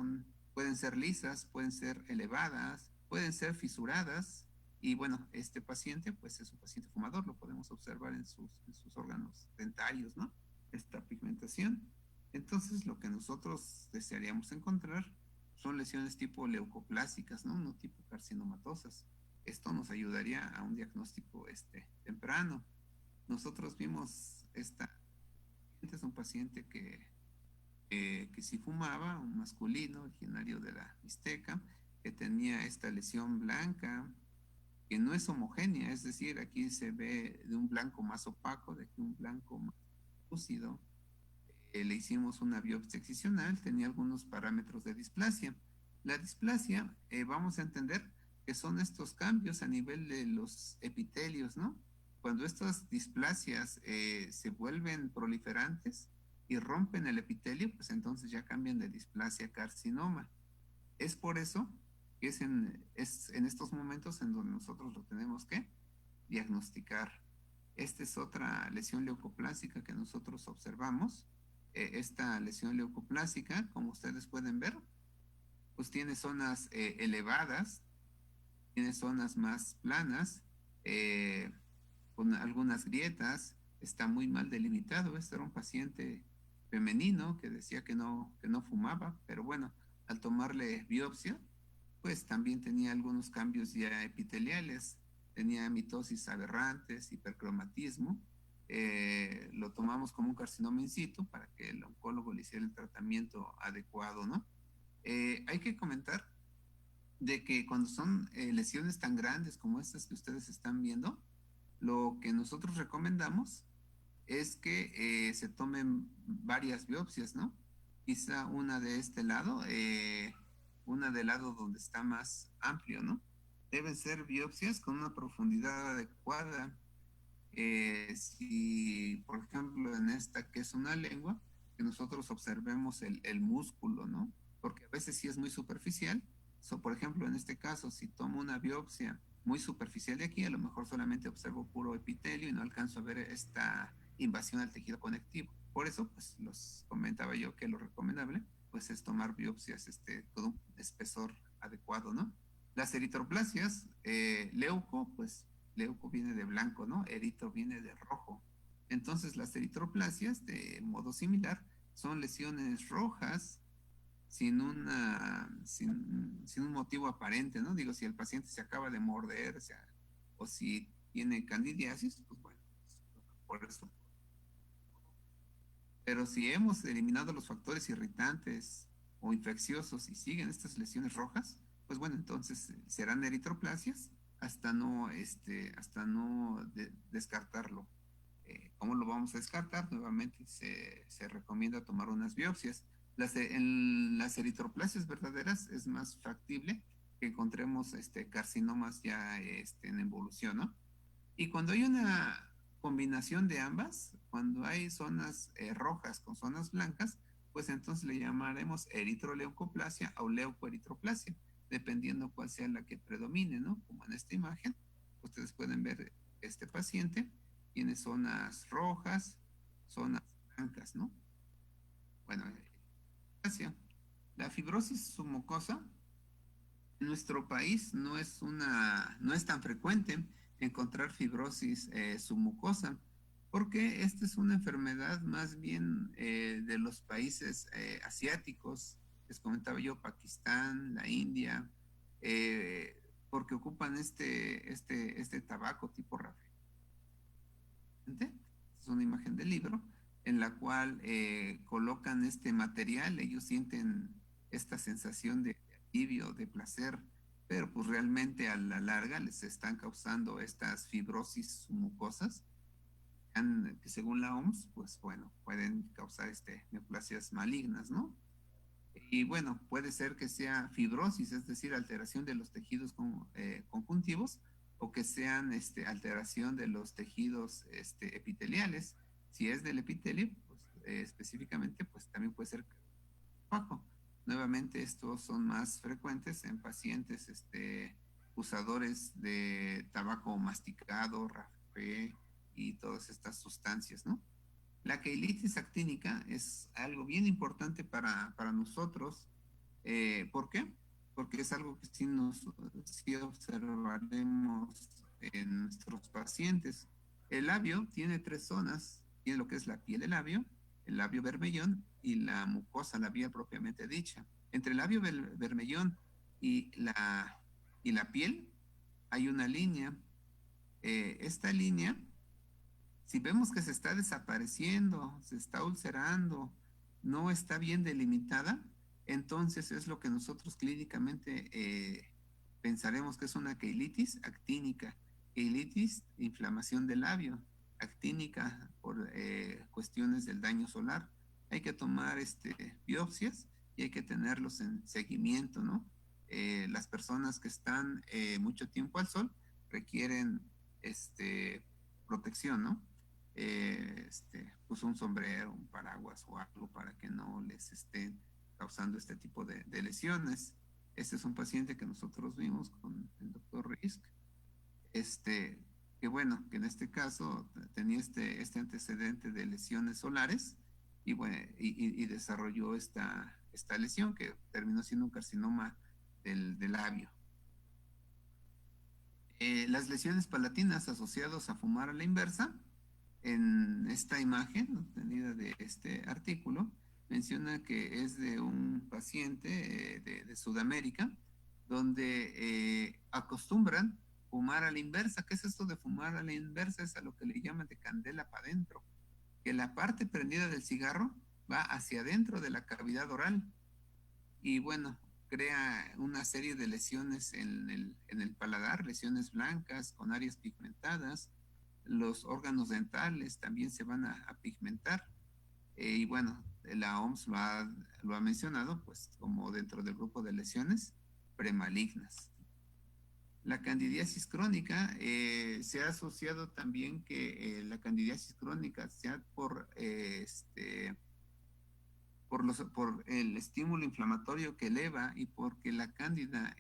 pueden ser lisas, pueden ser elevadas, pueden ser fisuradas, y bueno, este paciente pues es un paciente fumador, lo podemos observar en sus órganos dentarios, ¿no? Esta pigmentación. Entonces lo que nosotros desearíamos encontrar son lesiones tipo leucoplásicas, ¿no? No tipo carcinomatosas. Esto nos ayudaría a un diagnóstico temprano. Nosotros vimos es un paciente que sí fumaba, un masculino originario de la Mixteca, que tenía esta lesión blanca, que no es homogénea, es decir, aquí se ve de un blanco más opaco, de aquí un blanco más lúcido. Le hicimos una biopsia excisional, tenía algunos parámetros de displasia. La displasia, vamos a entender que son estos cambios a nivel de los epitelios, ¿no? Cuando estas displasias se vuelven proliferantes y rompen el epitelio, pues entonces ya cambian de displasia a carcinoma. Es por eso que es en estos momentos en donde nosotros lo tenemos que diagnosticar. Esta es otra lesión leucoplásica que nosotros observamos. Esta lesión leucoplásica, como ustedes pueden ver, pues tiene zonas elevadas, tiene zonas más planas, con algunas grietas, está muy mal delimitado. Este era un paciente femenino que decía que no fumaba, pero bueno, al tomarle biopsia, pues también tenía algunos cambios ya epiteliales, tenía mitosis aberrantes, hipercromatismo. Lo tomamos como un carcinoma in situ para que el oncólogo le hiciera el tratamiento adecuado, ¿no? Hay que comentar de que cuando son lesiones tan grandes como estas que ustedes están viendo, lo que nosotros recomendamos es que se tomen varias biopsias, ¿no? Quizá una de este lado, una del lado donde está más amplio, ¿no? Deben ser biopsias con una profundidad adecuada. Si, por ejemplo, en esta que es una lengua, que nosotros observemos el músculo, ¿no? Porque a veces sí es muy superficial. Por ejemplo, en este caso, si tomo una biopsia muy superficial de aquí, a lo mejor solamente observo puro epitelio y no alcanzo a ver esta invasión al tejido conectivo. Por eso, pues, los comentaba yo que lo recomendable, pues, es tomar biopsias, con un espesor adecuado, ¿no? Las eritroplasias, leuco, pues, leuco viene de blanco, ¿no? Eritro viene de rojo. Entonces, las eritroplasias, de modo similar, son lesiones rojas sin un motivo aparente, ¿no? Digo, si el paciente se acaba de morder, o si tiene candidiasis, pues bueno, por eso. Pero si hemos eliminado los factores irritantes o infecciosos y siguen estas lesiones rojas, pues bueno, entonces serán eritroplasias hasta no descartarlo. ¿Cómo lo vamos a descartar? Nuevamente se recomienda tomar unas biopsias. En las eritroplasias verdaderas es más factible que encontremos carcinomas ya en evolución, ¿no? Y cuando hay una combinación de ambas, cuando hay zonas rojas con zonas blancas, pues entonces le llamaremos eritroleucoplasia o leucoeritroplasia, dependiendo cuál sea la que predomine, ¿no? Como en esta imagen, ustedes pueden ver este paciente tiene zonas rojas, zonas blancas, ¿no? Bueno, la fibrosis submucosa en nuestro país no es tan frecuente encontrar fibrosis submucosa, porque esta es una enfermedad más bien de los países asiáticos, les comentaba yo, Pakistán, la India, porque ocupan este tabaco tipo Rafael. Es una imagen del libro en la cual colocan este material, ellos sienten esta sensación de alivio, de placer, pero pues realmente a la larga les están causando estas fibrosis mucosas que según la OMS, pues bueno, pueden causar neoplasias malignas, ¿no? Y bueno, puede ser que sea fibrosis, es decir, alteración de los tejidos conjuntivos, o que sean alteración de los tejidos epiteliales. Si es del epitelio, pues, específicamente, pues también puede ser bajo. Nuevamente, estos son más frecuentes en pacientes usadores de tabaco masticado, rafé y todas estas sustancias, ¿no? La queilitis actínica es algo bien importante para nosotros. ¿Por qué? Porque es algo que sí observaremos en nuestros pacientes. El labio tiene tres zonas. Tiene lo que es la piel del labio, el labio bermellón y la mucosa labial propiamente dicha. Entre el labio bermellón y y la piel hay una línea. Esta línea, si vemos que se está desapareciendo, se está ulcerando, no está bien delimitada, entonces es lo que nosotros clínicamente pensaremos que es una queilitis actínica. Queilitis, inflamación del labio, actínica por cuestiones del daño solar. Hay que tomar biopsias y hay que tenerlos en seguimiento, ¿no? Las personas que están mucho tiempo al sol requieren protección, ¿no? Pues un sombrero, un paraguas o algo para que no les estén causando este tipo de lesiones. Este es un paciente que nosotros vimos con el doctor Risk, que bueno, que en este caso tenía este antecedente de lesiones solares y, bueno, y desarrolló esta lesión que terminó siendo un carcinoma del labio. Las lesiones palatinas asociadas a fumar a la inversa, en esta imagen obtenida de este artículo, menciona que es de un paciente de Sudamérica, donde acostumbran fumar a la inversa. ¿Qué es esto de fumar a la inversa? Es a lo que le llaman de candela para adentro, que la parte prendida del cigarro va hacia adentro de la cavidad oral y bueno, crea una serie de lesiones en el paladar, lesiones blancas con áreas pigmentadas. Los órganos dentales también se van a pigmentar. Y bueno, la OMS lo ha mencionado, pues como dentro del grupo de lesiones premalignas. La candidiasis crónica se ha asociado también que la candidiasis crónica sea por por el estímulo inflamatorio que eleva y porque la cándida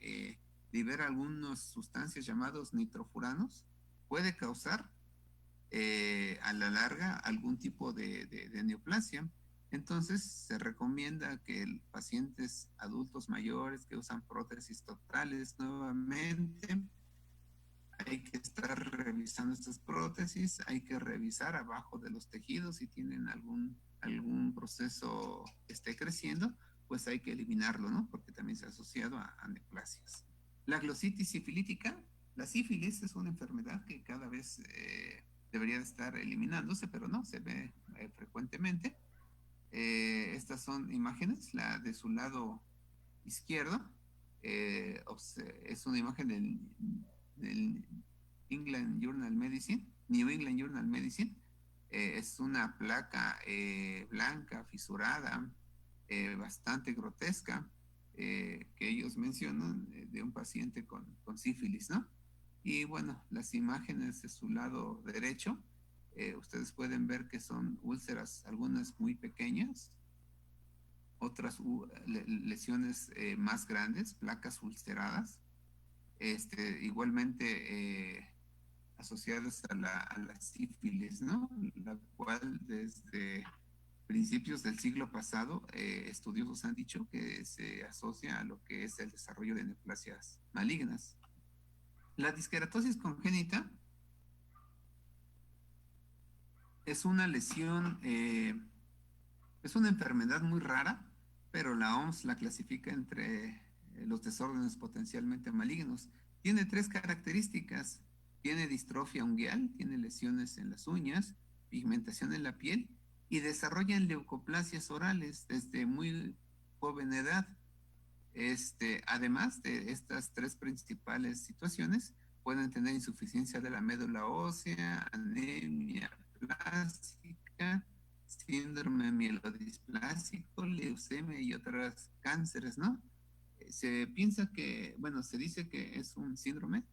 libera algunas sustancias llamadas nitrofuranos, puede causar a la larga algún tipo de neoplasia. Entonces se recomienda que pacientes adultos mayores que usan prótesis totales nuevamente, hay que estar revisando estas prótesis, hay que revisar abajo de los tejidos si tienen algún proceso que esté creciendo, pues hay que eliminarlo, ¿no? Porque también se ha asociado a neoplasias. La glositis sifilítica, la sífilis es una enfermedad que cada vez debería de estar eliminándose, pero no, se ve frecuentemente. Estas son imágenes, la de su lado izquierdo es una imagen del England Journal Medicine, New England Journal Medicine. Es una placa blanca, fisurada, bastante grotesca, que ellos mencionan de un paciente con sífilis, ¿no? Y bueno, las imágenes de su lado derecho, ustedes pueden ver que son úlceras, algunas muy pequeñas, otras lesiones más grandes, placas ulceradas, igualmente asociadas a la sífilis, ¿no? La cual desde principios del siglo pasado, estudiosos han dicho que se asocia a lo que es el desarrollo de neoplasias malignas. La disqueratosis congénita es una lesión, es una enfermedad muy rara, pero la OMS la clasifica entre los desórdenes potencialmente malignos. Tiene tres características. Tiene distrofia ungueal, tiene lesiones en las uñas, pigmentación en la piel y desarrollan leucoplasias orales desde muy joven edad. Además de estas tres principales situaciones, pueden tener insuficiencia de la médula ósea, anemia plástica, síndrome mielodisplásico, leucemia y otros cánceres, ¿no? Se piensa que, bueno, se dice que es un síndrome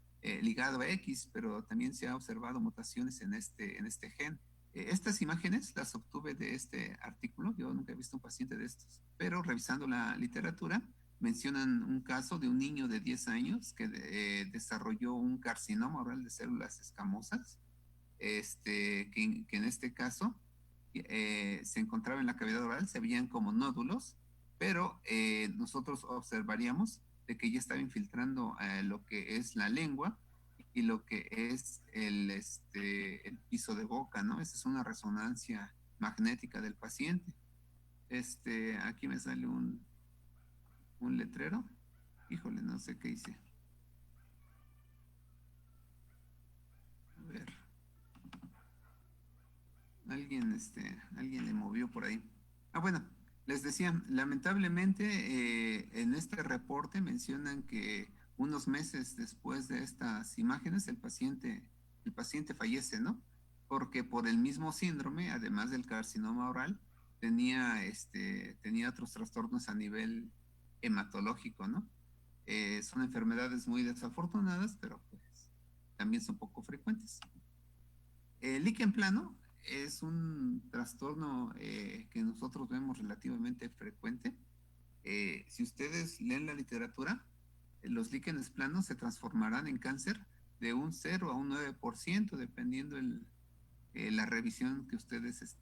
ligado a X, pero también se ha observado mutaciones en este gen. Estas imágenes las obtuve de este artículo, yo nunca he visto un paciente de estos, pero revisando la literatura, mencionan un caso de un niño de 10 años que desarrolló un carcinoma oral de células escamosas, que en este caso se encontraba en la cavidad oral, se veían como nódulos, pero nosotros observaríamos de que ya estaba infiltrando lo que es la lengua y lo que es el piso de boca, ¿no? Esa es una resonancia magnética del paciente. Aquí me sale un letrero. Híjole, no sé qué hice. A ver, alguien le movió por ahí. Ah, bueno, les decía, lamentablemente en este reporte mencionan que unos meses después de estas imágenes el paciente fallece, ¿no? Porque por el mismo síndrome, además del carcinoma oral, tenía otros trastornos a nivel hematológico, ¿no? Son enfermedades muy desafortunadas, pero pues también son poco frecuentes. El líquen plano es un trastorno que nosotros vemos relativamente frecuente. Si ustedes leen la literatura, los líquenes planos se transformarán en cáncer de un 0 a un 9%, dependiendo la revisión que ustedes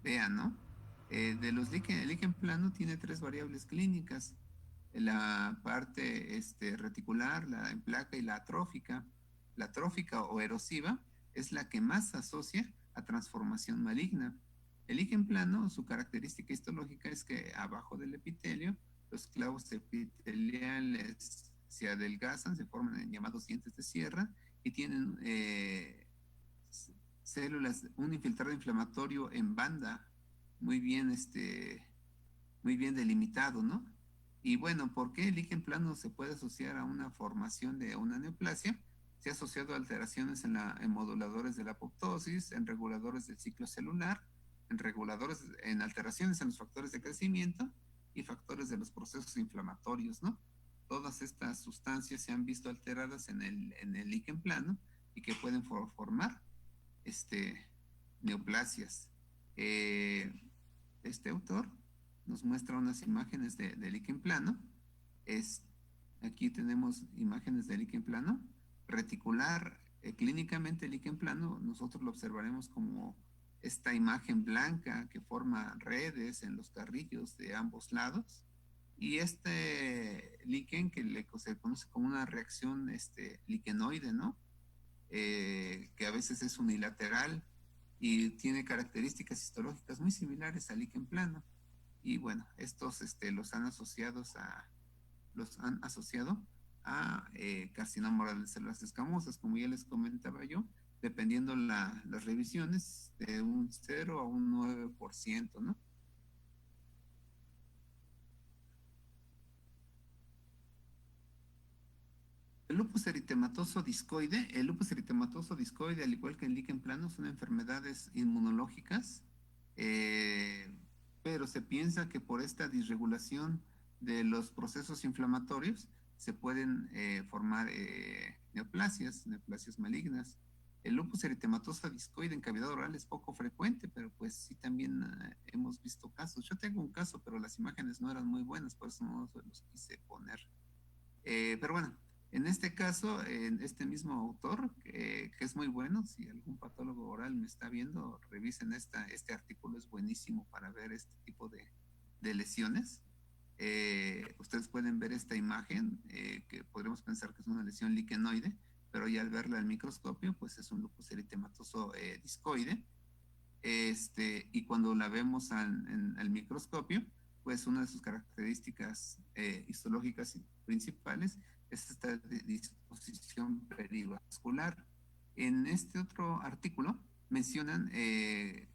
vean, ¿no? El líquen plano tiene tres variables clínicas: la parte reticular, la en placa y la atrófica. La atrófica o erosiva es la que más se asocia a transformación maligna. El líquen plano, su característica histológica es que abajo del epitelio, los clavos epiteliales se adelgazan, se forman en llamados dientes de sierra y tienen células, un infiltrado inflamatorio en banda muy bien, muy bien delimitado, ¿no? Y bueno, ¿por qué el líquen plano se puede asociar a una formación de una neoplasia? Se ha asociado a alteraciones en moduladores de la apoptosis, en reguladores del ciclo celular, en alteraciones en los factores de crecimiento y factores de los procesos inflamatorios, ¿no? Todas estas sustancias se han visto alteradas en el líquen plano y que pueden formar neoplasias. este autor nos muestra unas imágenes de líquen plano. Es, aquí tenemos imágenes de líquen plano. Reticular, clínicamente el líquen plano, nosotros lo observaremos como esta imagen blanca que forma redes en los carrillos de ambos lados. Y este líquen se conoce como una reacción liquenoide, ¿no? Que a veces es unilateral y tiene características histológicas muy similares al líquen plano. Y bueno, estos los han asociado a carcinoma oral de células escamosas, como ya les comentaba yo, dependiendo las revisiones de un 0 a un 9%, ¿no? El lupus eritematoso discoide, al igual que el líquen plano, son enfermedades inmunológicas, eh, pero se piensa que por esta disregulación de los procesos inflamatorios se pueden formar neoplasias malignas. El lupus eritematoso discoide en cavidad oral es poco frecuente, pero pues sí también hemos visto casos. Yo tengo un caso, pero las imágenes no eran muy buenas, por eso no los quise poner. Pero bueno, en este caso, este mismo autor, que es muy bueno, si algún patólogo oral me está viendo, revisen este artículo, es buenísimo para ver este tipo de lesiones. Ustedes pueden ver esta imagen, que podríamos pensar que es una lesión liquenoide, pero ya al verla al microscopio, pues es un lupus eritematoso discoide. Y cuando la vemos al microscopio, pues una de sus características histológicas principales es esta disposición perivascular. En este otro artículo mencionan que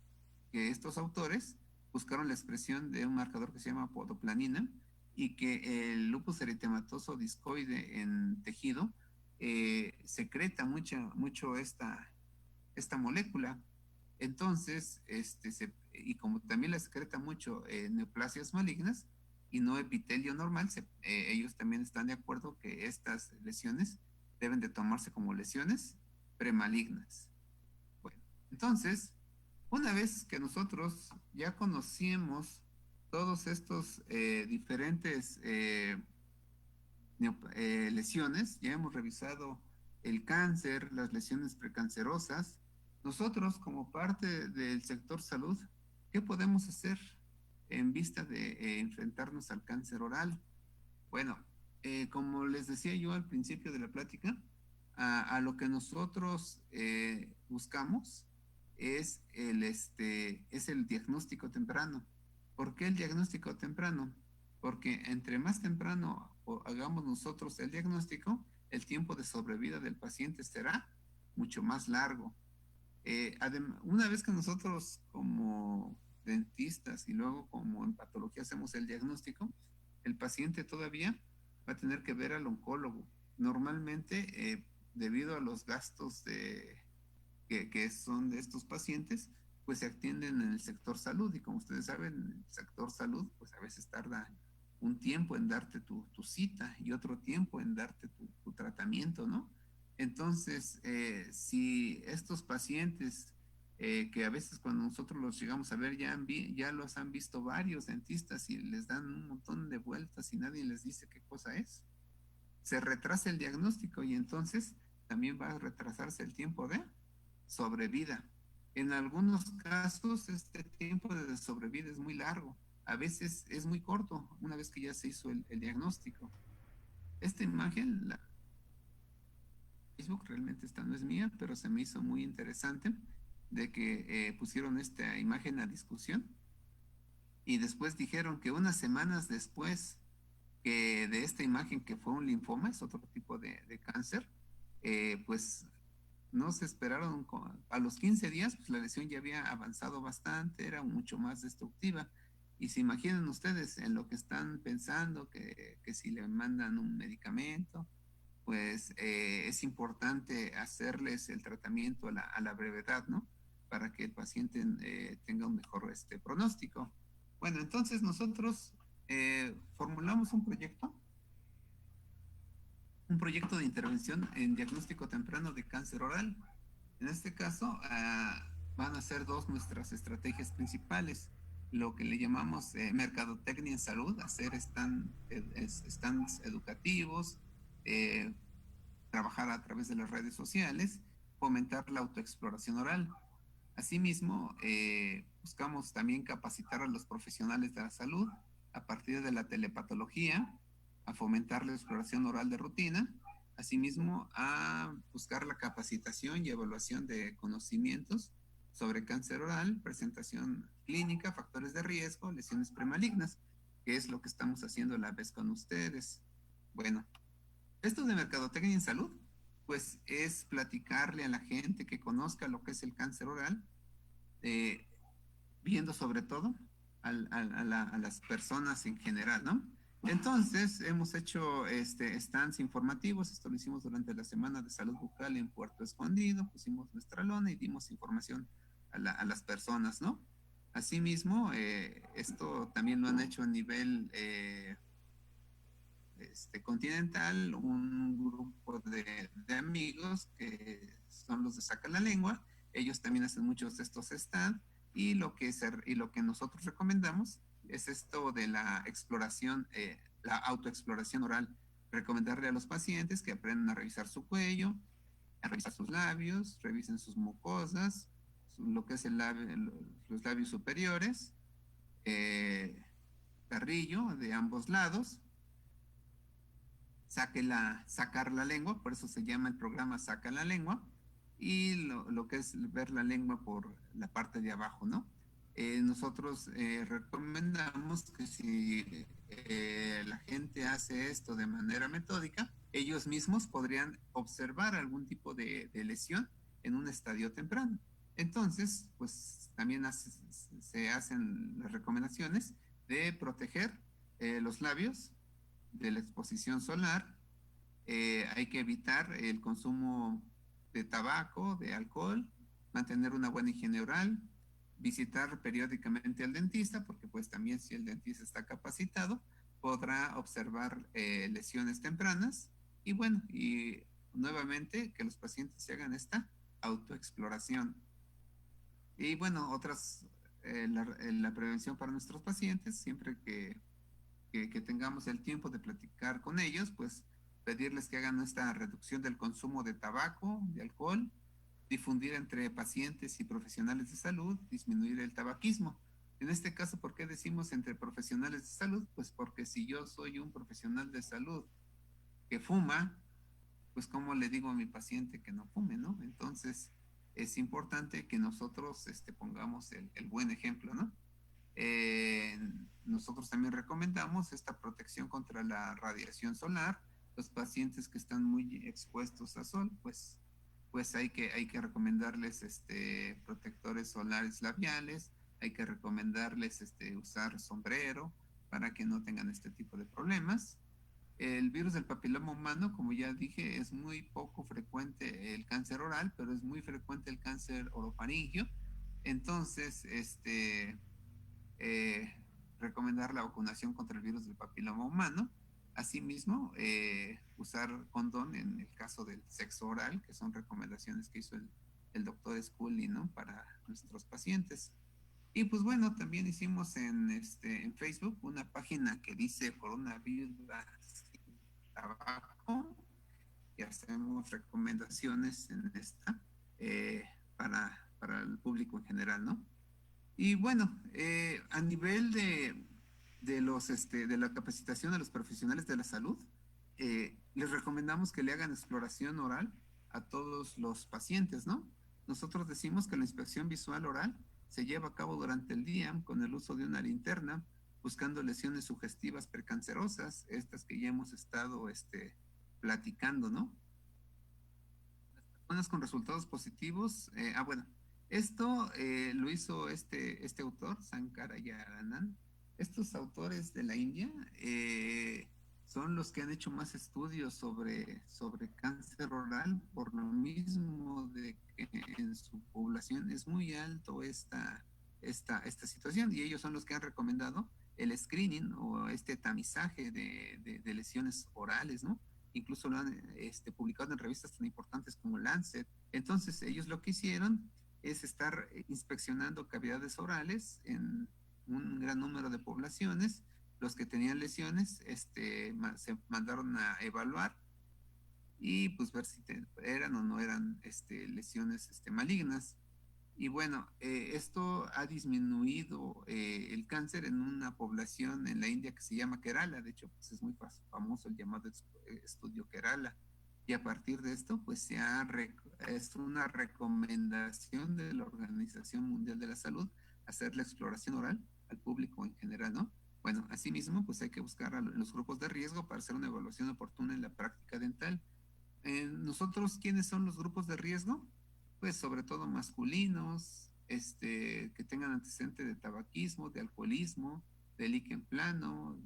estos autores buscaron la expresión de un marcador que se llama podoplanina y que el lupus eritematoso discoide en tejido secreta mucho esta molécula. Entonces, y como también la secreta mucho neoplasias malignas y no epitelio normal, ellos también están de acuerdo que estas lesiones deben de tomarse como lesiones premalignas. Bueno, entonces, una vez que nosotros ya conocimos todos estos diferentes lesiones, ya hemos revisado el cáncer, las lesiones precancerosas. Nosotros, como parte del sector salud, ¿qué podemos hacer en vista de enfrentarnos al cáncer oral? Bueno, como les decía yo al principio de la plática, a lo que nosotros buscamos es el diagnóstico temprano. ¿Por qué el diagnóstico temprano? Porque entre más temprano hagamos nosotros el diagnóstico, el tiempo de sobrevida del paciente será mucho más largo. Una vez que nosotros como dentistas y luego como en patología hacemos el diagnóstico, el paciente todavía va a tener que ver al oncólogo. Normalmente, debido a los gastos que son de estos pacientes, pues se atienden en el sector salud y como ustedes saben, el sector salud pues a veces tarda un tiempo en darte tu cita y otro tiempo en darte tu tratamiento, ¿no? Entonces, si estos pacientes que a veces cuando nosotros los llegamos a ver ya los han visto varios dentistas y les dan un montón de vueltas y nadie les dice qué cosa es, se retrasa el diagnóstico y entonces también va a retrasarse el tiempo de sobrevida. En algunos casos este tiempo de sobrevida es muy largo, a veces es muy corto una vez que ya se hizo el diagnóstico. Esta imagen, la Facebook, realmente esta no es mía, pero se me hizo muy interesante de que pusieron esta imagen a discusión y después dijeron que unas semanas después que de esta imagen que fue un linfoma, es otro tipo de cáncer, pues no se esperaron, a los 15 días, pues la lesión ya había avanzado bastante, era mucho más destructiva. Y se imaginan ustedes en lo que están pensando, que si le mandan un medicamento, pues es importante hacerles el tratamiento a la brevedad, ¿no? Para que el paciente tenga un mejor pronóstico. Bueno, entonces nosotros formulamos un proyecto de intervención en diagnóstico temprano de cáncer oral. En este caso, van a ser dos nuestras estrategias principales. lo que le llamamos mercadotecnia en salud, hacer stands educativos, eh, trabajar a través de las redes sociales, fomentar la autoexploración oral. Asimismo, buscamos también capacitar a los profesionales de la salud a partir de la telepatología, a fomentar la exploración oral de rutina, asimismo a buscar la capacitación y evaluación de conocimientos sobre cáncer oral, presentación clínica, factores de riesgo, lesiones premalignas, que es lo que estamos haciendo a la vez con ustedes. Bueno, esto de mercadotecnia en salud, pues es platicarle a la gente que conozca lo que es el cáncer oral, eh, viendo sobre todo a las personas en general, ¿no? Entonces, hemos hecho stands informativos, esto lo hicimos durante la Semana de Salud Bucal en Puerto Escondido, pusimos nuestra lona y dimos información a las personas, ¿no? Asimismo, esto también lo han hecho a nivel continental, un grupo de amigos que son los de Saca la Lengua. Ellos también hacen muchos de estos stands y lo que nosotros recomendamos es esto de la exploración, la autoexploración oral. Recomendarle a los pacientes que aprendan a revisar su cuello, a revisar sus labios, revisen sus mucosas, lo que es los labios superiores, eh, carrillo de ambos lados, sacar la lengua, por eso se llama el programa Saca la Lengua, y lo que es ver la lengua por la parte de abajo, ¿no? Nosotros recomendamos que si la gente hace esto de manera metódica, ellos mismos podrían observar algún tipo de lesión en un estadio temprano. Entonces, pues también se hacen las recomendaciones de proteger los labios de la exposición solar. Hay que evitar el consumo de tabaco, de alcohol, mantener una buena higiene oral, visitar periódicamente al dentista, porque pues también si el dentista está capacitado, podrá observar lesiones tempranas. Y bueno, y nuevamente que los pacientes se hagan esta autoexploración. Y bueno, la prevención para nuestros pacientes, siempre que tengamos el tiempo de platicar con ellos, pues pedirles que hagan esta reducción del consumo de tabaco, de alcohol, difundir entre pacientes y profesionales de salud, disminuir el tabaquismo. En este caso, ¿por qué decimos entre profesionales de salud? Pues porque si yo soy un profesional de salud que fuma, pues ¿cómo le digo a mi paciente que no fume, no? Entonces, es importante que nosotros pongamos el buen ejemplo, ¿no? Eh, Nosotros también recomendamos esta protección contra la radiación solar. Los pacientes que están muy expuestos a sol, pues hay que recomendarles protectores solares labiales, hay que recomendarles usar sombrero para que no tengan este tipo de problemas. El virus del papiloma humano, como ya dije, es muy poco frecuente el cáncer oral, pero es muy frecuente el cáncer orofaringio. Entonces, eh, recomendar la vacunación contra el virus del papiloma humano. Asimismo, usar condón en el caso del sexo oral, que son recomendaciones que hizo el doctor Scully, ¿no? Para nuestros pacientes. Y pues bueno, también hicimos en Facebook una página que dice coronavirus tabaco y hacemos recomendaciones en esta para el público en general, ¿no? Y bueno, a nivel de la capacitación de los profesionales de la salud, les recomendamos que le hagan exploración oral a todos los pacientes, ¿no? Nosotros decimos que la inspección visual oral se lleva a cabo durante el día con el uso de una linterna, buscando lesiones sugestivas precancerosas, estas que ya hemos estado platicando, ¿no? Personas con resultados positivos. Bueno, esto lo hizo este autor, Sankarayaranan. Estos autores de la India son los que han hecho más estudios sobre cáncer oral, por lo mismo de que en su población es muy alto esta situación, y ellos son los que han recomendado el screening o este tamizaje de lesiones orales, ¿no? Incluso lo han publicado en revistas tan importantes como Lancet. Entonces, ellos lo que hicieron es estar inspeccionando cavidades orales en un gran número de poblaciones. Los que tenían lesiones se mandaron a evaluar y pues ver si eran o no eran lesiones malignas. Y bueno, esto ha disminuido el cáncer en una población en la India que se llama Kerala. De hecho, pues es muy famoso el llamado estudio Kerala. Y a partir de esto, pues es una recomendación de la Organización Mundial de la Salud hacer la exploración oral al público en general, ¿no? Bueno, asimismo, pues hay que buscar a los grupos de riesgo para hacer una evaluación oportuna en la práctica dental. Nosotros, ¿quiénes son los grupos de riesgo? Pues sobre todo masculinos, que tengan antecedente de tabaquismo, de alcoholismo, de líquen plano,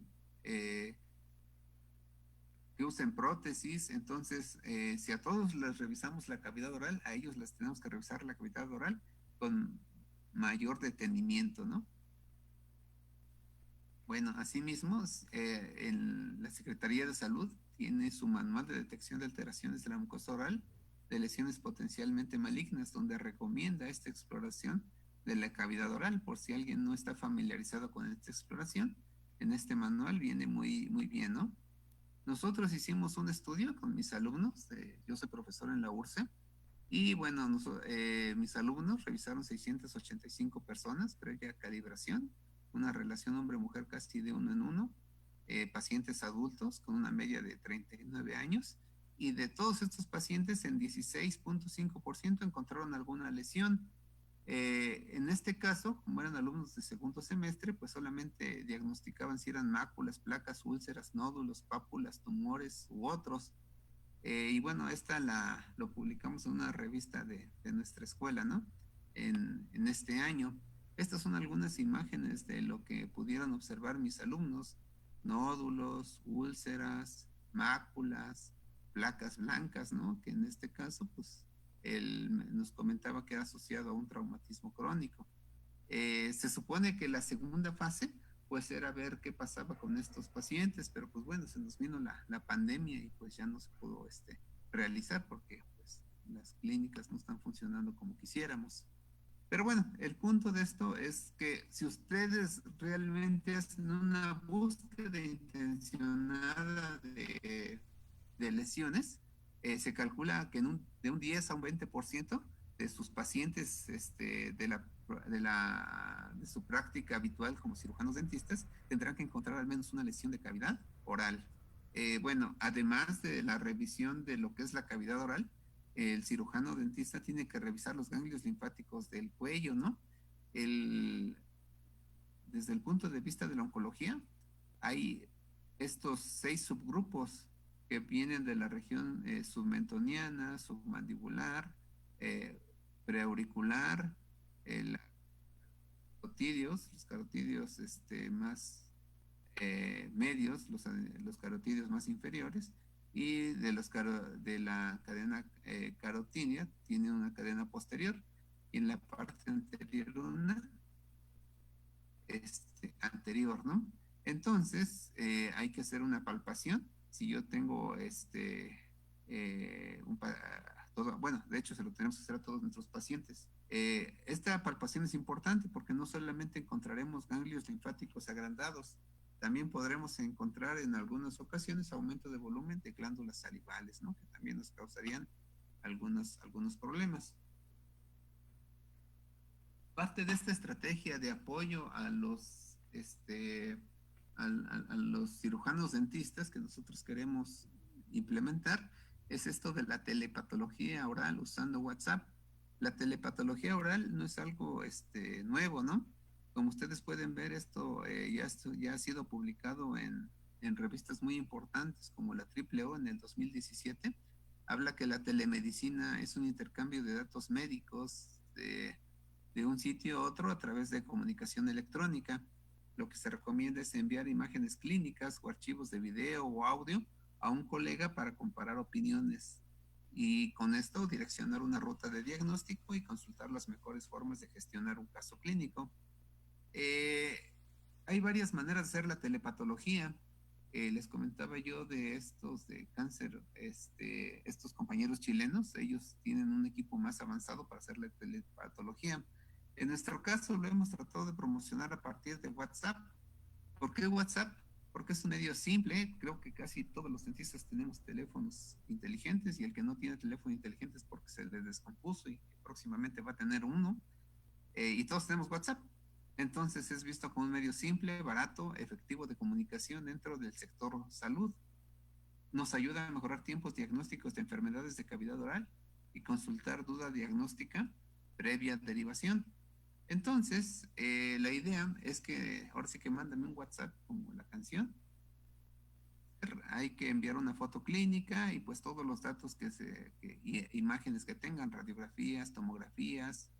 eh, que usen prótesis. Entonces, si a todos les revisamos la cavidad oral, a ellos les tenemos que revisar la cavidad oral con mayor detenimiento, ¿no? Bueno, asimismo, la Secretaría de Salud tiene su manual de detección de alteraciones de la mucosa oral de lesiones potencialmente malignas, donde recomienda esta exploración de la cavidad oral. Por si alguien no está familiarizado con esta exploración, en este manual viene muy, muy bien, ¿no? Nosotros hicimos un estudio con mis alumnos, yo soy profesor en la URSE, y bueno, mis alumnos revisaron 685 personas previa calibración, una relación hombre-mujer casi de uno en uno, pacientes adultos con una media de 39 años, y de todos estos pacientes en 16.5% encontraron alguna lesión. En este caso, como eran alumnos de segundo semestre, pues solamente diagnosticaban si eran máculas, placas, úlceras, nódulos, pápulas, tumores u otros. Y bueno, lo publicamos en una revista de nuestra escuela, ¿no? En este año. Estas son algunas imágenes de lo que pudieron observar mis alumnos: nódulos, úlceras, máculas, placas blancas, ¿no? Que en este caso, pues, él nos comentaba que era asociado a un traumatismo crónico. Se supone que la segunda fase pues era ver qué pasaba con estos pacientes, pero pues bueno, se nos vino la pandemia y pues ya no se pudo realizar porque pues las clínicas no están funcionando como quisiéramos. Pero bueno, el punto de esto es que si ustedes realmente hacen una búsqueda intencionada de lesiones, se calcula que de un 10 a un 20% de sus pacientes de su práctica habitual como cirujanos dentistas tendrán que encontrar al menos una lesión de cavidad oral. Bueno, además de la revisión de lo que es la cavidad oral, el cirujano dentista tiene que revisar los ganglios linfáticos del cuello, ¿no? El, Desde el punto de vista de la oncología, hay estos 6 subgrupos que vienen de la región submentoniana, submandibular, eh, preauricular, el los carotidios más medios, los carotidios más inferiores, y de la cadena carotídea tiene una cadena posterior, y en la parte anterior una anterior, ¿no? Entonces, hay que hacer una palpación. Si yo tengo bueno, de hecho se lo tenemos que hacer a todos nuestros pacientes. Esta palpación es importante porque no solamente encontraremos ganglios linfáticos agrandados, también podremos encontrar en algunas ocasiones aumento de volumen de glándulas salivales, ¿no? Que también nos causarían algunos problemas. Parte de esta estrategia de apoyo a los cirujanos dentistas que nosotros queremos implementar es esto de la telepatología oral usando WhatsApp. La telepatología oral no es algo nuevo, ¿no? Como ustedes pueden ver, esto ya ha sido publicado en revistas muy importantes como la O en el 2017. Habla que la telemedicina es un intercambio de datos médicos de un sitio a otro a través de comunicación electrónica. Lo que se recomienda es enviar imágenes clínicas o archivos de video o audio a un colega para comparar opiniones, y con esto direccionar una ruta de diagnóstico y consultar las mejores formas de gestionar un caso clínico. Eh, Hay varias maneras de hacer la telepatología. Les comentaba yo de estos de cáncer, estos compañeros chilenos, ellos tienen un equipo más avanzado para hacer la telepatología. En nuestro caso lo hemos tratado de promocionar a partir de WhatsApp. ¿Por qué WhatsApp? Porque es un medio simple. Creo que casi todos los dentistas tenemos teléfonos inteligentes y el que no tiene teléfono inteligente es porque se le descompuso y próximamente va a tener uno. Y todos tenemos WhatsApp. Entonces es visto como un medio simple, barato, efectivo de comunicación dentro del sector salud. Nos ayuda a mejorar tiempos diagnósticos de enfermedades de cavidad oral y consultar duda diagnóstica previa derivación. Entonces, la idea es que ahora sí que mándame un WhatsApp como la canción. Hay que enviar una foto clínica y pues todos los datos imágenes que tengan, radiografías, tomografías,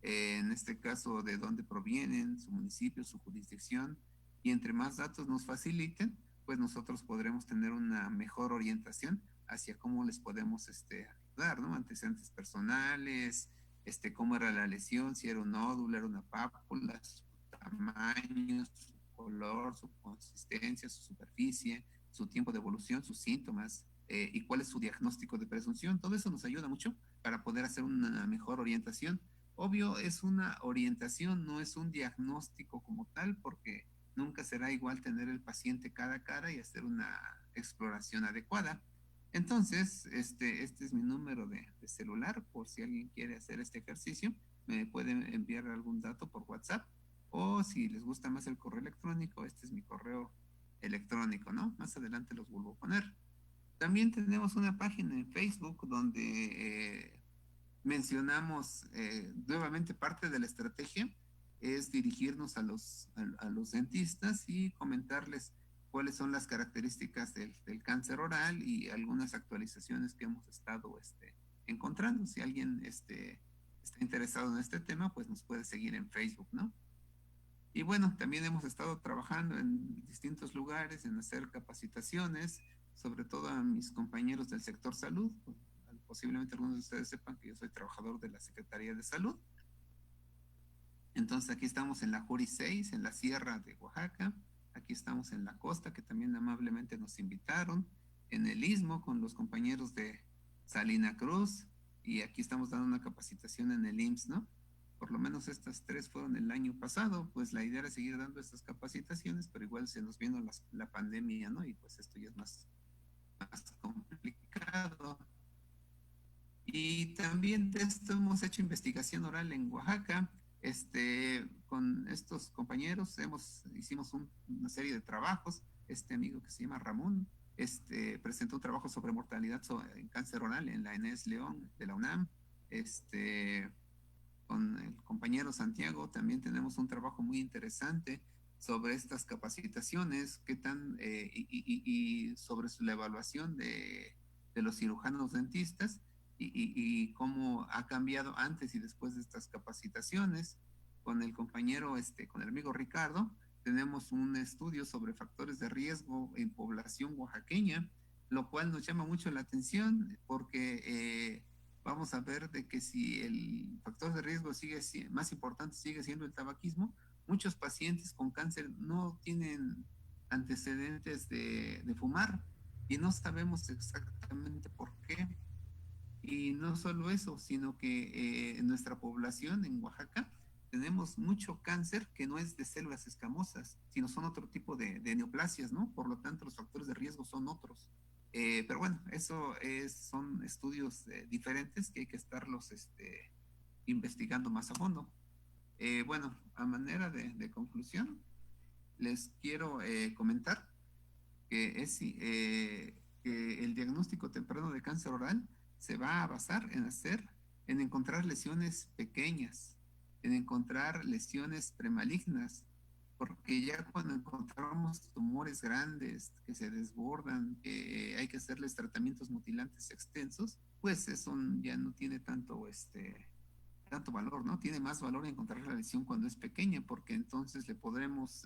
en este caso de dónde provienen, su municipio, su jurisdicción, y entre más datos nos faciliten, pues nosotros podremos tener una mejor orientación hacia cómo les podemos ayudar, ¿no? Antecedentes personales, cómo era la lesión, si era un nódulo, era una pápula, su tamaño, su color, su consistencia, su superficie, su tiempo de evolución, sus síntomas, y cuál es su diagnóstico de presunción. Todo eso nos ayuda mucho para poder hacer una mejor orientación. Obvio, es una orientación, no es un diagnóstico como tal, porque nunca será igual tener el paciente cara a cara y hacer una exploración adecuada. Entonces, este es mi número de celular, por si alguien quiere hacer este ejercicio, me pueden enviar algún dato por WhatsApp, o si les gusta más el correo electrónico, este es mi correo electrónico, ¿no? Más adelante los vuelvo a poner. También tenemos una página en Facebook donde mencionamos nuevamente parte de la estrategia es dirigirnos a los dentistas y comentarles cuáles son las características del cáncer oral y algunas actualizaciones que hemos estado encontrando. Si alguien está interesado en este tema, pues nos puede seguir en Facebook, ¿no? Y bueno, también hemos estado trabajando en distintos lugares, en hacer capacitaciones, sobre todo a mis compañeros del sector salud. Posiblemente algunos de ustedes sepan que yo soy trabajador de la Secretaría de Salud. Entonces aquí estamos en la Juri 6, en la Sierra de Oaxaca. Aquí estamos en la costa, que también amablemente nos invitaron. En el Istmo con los compañeros de Salina Cruz. Y aquí estamos dando una capacitación en el IMSS, ¿no? Por lo menos estas tres fueron el año pasado. Pues la idea era seguir dando estas capacitaciones, pero igual se nos vino la pandemia, ¿no? Y pues esto ya es más complicado. Y también de esto hemos hecho investigación oral en Oaxaca. Con estos compañeros hicimos una serie de trabajos. Este amigo que se llama Ramón, presentó un trabajo sobre mortalidad en cáncer oral en la ENES León de la UNAM. Con el compañero Santiago también tenemos un trabajo muy interesante sobre estas capacitaciones, y sobre la evaluación de los cirujanos dentistas y cómo ha cambiado antes y después de estas capacitaciones. Con el compañero, con el amigo Ricardo, tenemos un estudio sobre factores de riesgo en población oaxaqueña, lo cual nos llama mucho la atención porque vamos a ver de que si el factor de riesgo más importante sigue siendo el tabaquismo, muchos pacientes con cáncer no tienen antecedentes de fumar y no sabemos exactamente por qué. Y no solo eso, sino que en nuestra población en Oaxaca tenemos mucho cáncer que no es de células escamosas, sino son otro tipo de neoplasias, ¿no? Por lo tanto, los factores de riesgo son otros. Pero bueno, son estudios diferentes que hay que estarlos investigando más a fondo. Bueno, a manera de conclusión, les quiero comentar que el diagnóstico temprano de cáncer oral se va a basar en encontrar lesiones pequeñas, en encontrar lesiones premalignas, porque ya cuando encontramos tumores grandes que se desbordan, que hay que hacerles tratamientos mutilantes extensos, pues eso ya no tiene tanto valor, ¿no? Tiene más valor encontrar la lesión cuando es pequeña, porque entonces le podremos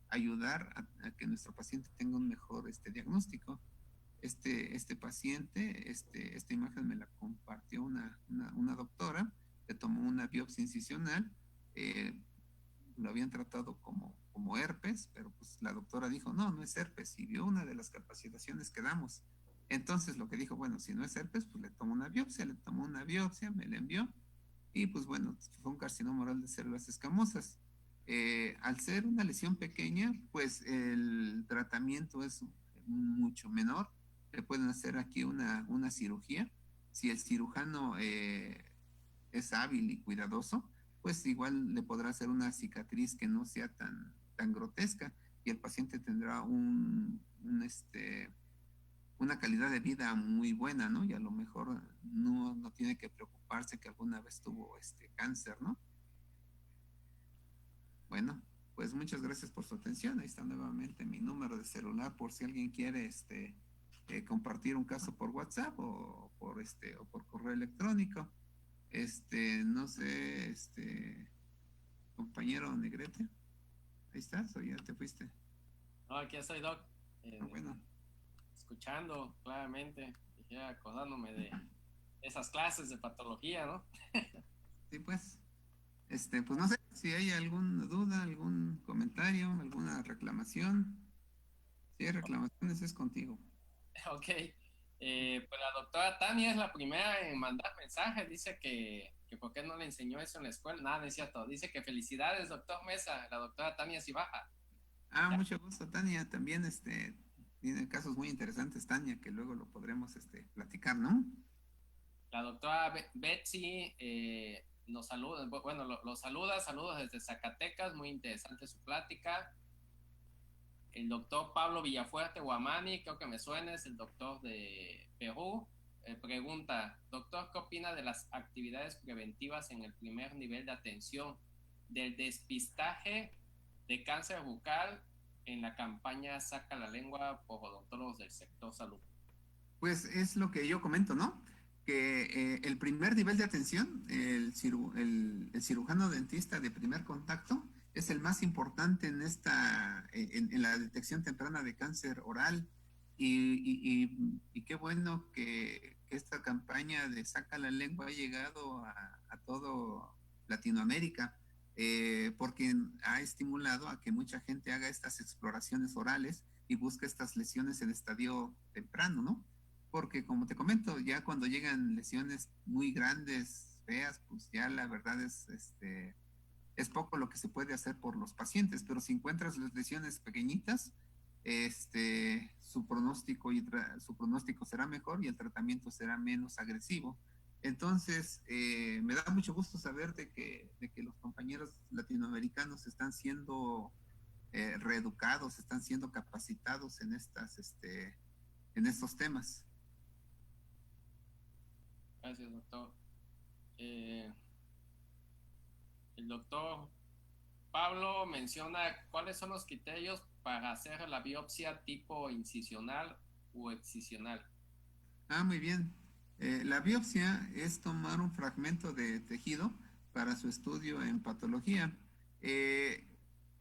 ayudar a que nuestro paciente tenga un mejor diagnóstico. Este paciente, esta imagen me la compartió una doctora, le tomó una biopsia incisional, eh, lo habían tratado como herpes, pero pues la doctora dijo, no, no es herpes, y vio una de las capacitaciones que damos. Entonces lo que dijo, bueno, si no es herpes, pues le tomó una biopsia, me la envió, y pues bueno, fue un carcinoma oral de células escamosas. Al ser una lesión pequeña, pues el tratamiento es mucho menor. Le pueden hacer aquí una cirugía. Si el cirujano es hábil y cuidadoso, pues igual le podrá hacer una cicatriz que no sea tan grotesca y el paciente tendrá una calidad de vida muy buena, ¿no? Y a lo mejor no tiene que preocuparse que alguna vez tuvo cáncer, ¿no? Bueno, pues muchas gracias por su atención. Ahí está nuevamente mi número de celular por si alguien quiere compartir un caso por WhatsApp o por correo electrónico. No sé, compañero Negrete, ahí estás o ya te fuiste. No, aquí estoy, Doc. Bueno, Escuchando claramente, y ya acordándome de esas clases de patología, ¿no? sí, pues. Pues no sé si hay alguna duda, algún comentario, alguna reclamación. Si hay reclamaciones, es contigo. Ok. Pues la doctora Tania es la primera en mandar mensajes. Dice que por qué no le enseñó eso en la escuela. Nada, no es cierto. Dice que felicidades, doctor Mesa. La doctora Tania Cibaja. Ah, Ya. mucho gusto, Tania. También tiene casos muy interesantes, Tania, que luego lo podremos platicar, ¿no? La doctora Betsy nos saluda. Bueno, lo saluda. Saludos desde Zacatecas. Muy interesante su plática. El doctor Pablo Villafuerte Guamani, creo que me suena, es el doctor de Perú. Pregunta, doctor, ¿qué opina de las actividades preventivas en el primer nivel de atención del despistaje de cáncer bucal en la campaña Saca la Lengua por odontólogos del sector salud? Pues es lo que yo comento, ¿no? Que el primer nivel de atención, el cirujano dentista de primer contacto, es el más importante en la detección temprana de cáncer oral. Y qué bueno que esta campaña de Saca la Lengua ha llegado a todo Latinoamérica, porque ha estimulado a que mucha gente haga estas exploraciones orales y busque estas lesiones en estadio temprano, ¿no? Porque como te comento, ya cuando llegan lesiones muy grandes, feas, pues ya la verdad es poco lo que se puede hacer por los pacientes, pero si encuentras las lesiones pequeñitas, su pronóstico será mejor y el tratamiento será menos agresivo. Entonces, me da mucho gusto saber de que los compañeros latinoamericanos están siendo reeducados, están siendo capacitados en estos temas. Gracias, doctor. Eh, el doctor Pablo menciona cuáles son los criterios para hacer la biopsia tipo incisional o excisional. Ah, muy bien. La biopsia es tomar un fragmento de tejido para su estudio en patología. Eh,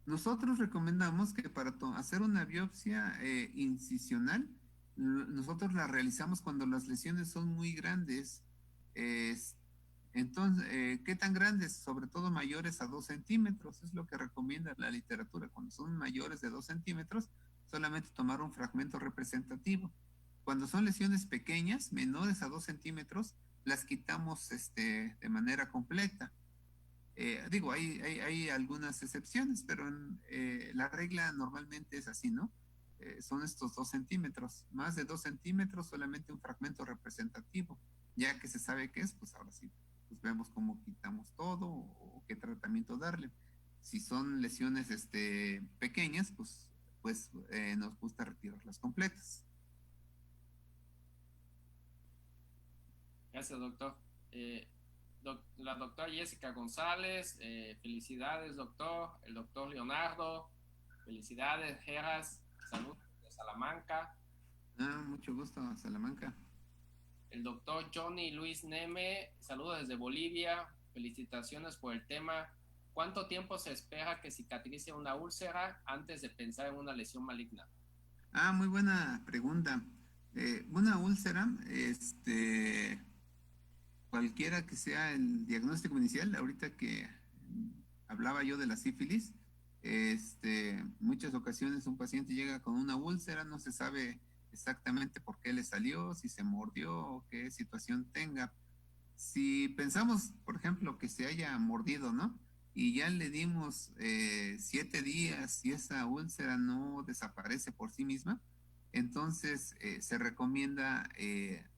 Nosotros recomendamos que para hacer una biopsia incisional, nosotros la realizamos cuando las lesiones son muy grandes. Es- entonces, ¿qué tan grandes? Sobre todo mayores a 2 centímetros, es lo que recomienda la literatura. Cuando son mayores de 2 centímetros, solamente tomar un fragmento representativo. Cuando son lesiones pequeñas, menores a 2 centímetros, las quitamos de manera completa. Digo, hay algunas excepciones, pero la regla normalmente es así, ¿no? Son estos 2 centímetros. Más de 2 centímetros, solamente un fragmento representativo. Ya que se sabe qué es, pues ahora sí, pues vemos cómo quitamos todo o qué tratamiento darle. Si son lesiones pequeñas, pues nos gusta retirarlas completas. Gracias, doctor. Eh, la doctora Jessica González, felicidades, doctor. El doctor Leonardo, felicidades, Geras, salud de Salamanca. Ah, mucho gusto, Salamanca. El doctor Johnny Luis Neme, saludos desde Bolivia. Felicitaciones por el tema. ¿Cuánto tiempo se espera que cicatrice una úlcera antes de pensar en una lesión maligna? Ah, muy buena pregunta. Una úlcera, cualquiera que sea el diagnóstico inicial, ahorita que hablaba yo de la sífilis, muchas ocasiones un paciente llega con una úlcera, no se sabe exactamente por qué le salió, si se mordió o qué situación tenga. si pensamos, por ejemplo, que se haya mordido, ¿no? Y ya le dimos 7 días y esa úlcera no desaparece por sí misma, entonces se recomienda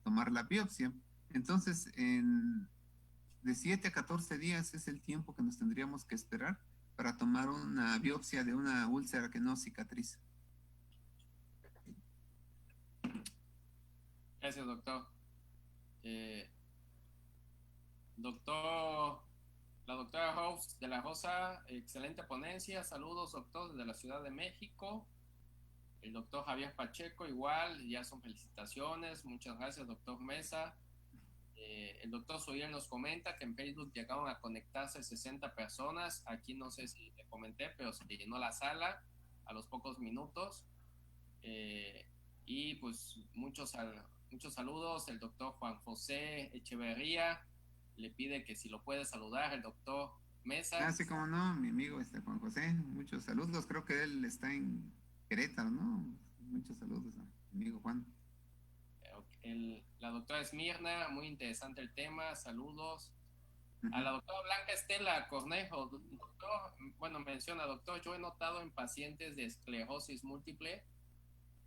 tomar la biopsia. Entonces, de 7 a 14 días es el tiempo que nos tendríamos que esperar para tomar una biopsia de una úlcera que no cicatriza. Gracias, doctor. Eh, doctor, la doctora House de la Rosa, excelente ponencia. Saludos, doctor, desde la Ciudad de México. El doctor Javier Pacheco, igual, ya son felicitaciones. Muchas gracias, doctor Mesa. El doctor Suriel nos comenta que en Facebook llegaron a conectarse 60 personas. Aquí no sé si te comenté, pero se llenó la sala a los pocos minutos. Y pues muchos saludos. El doctor Juan José Echeverría le pide que si lo puede saludar el doctor Mesa. Así como no, mi amigo Juan José, muchos saludos. Creo que él está en Querétaro, ¿no? Muchos saludos a mi amigo Juan. La doctora Esmirna, muy interesante el tema, saludos. A la doctora Blanca Estela Cornejo, doctor, bueno, menciona, doctor, yo he notado en pacientes de esclerosis múltiple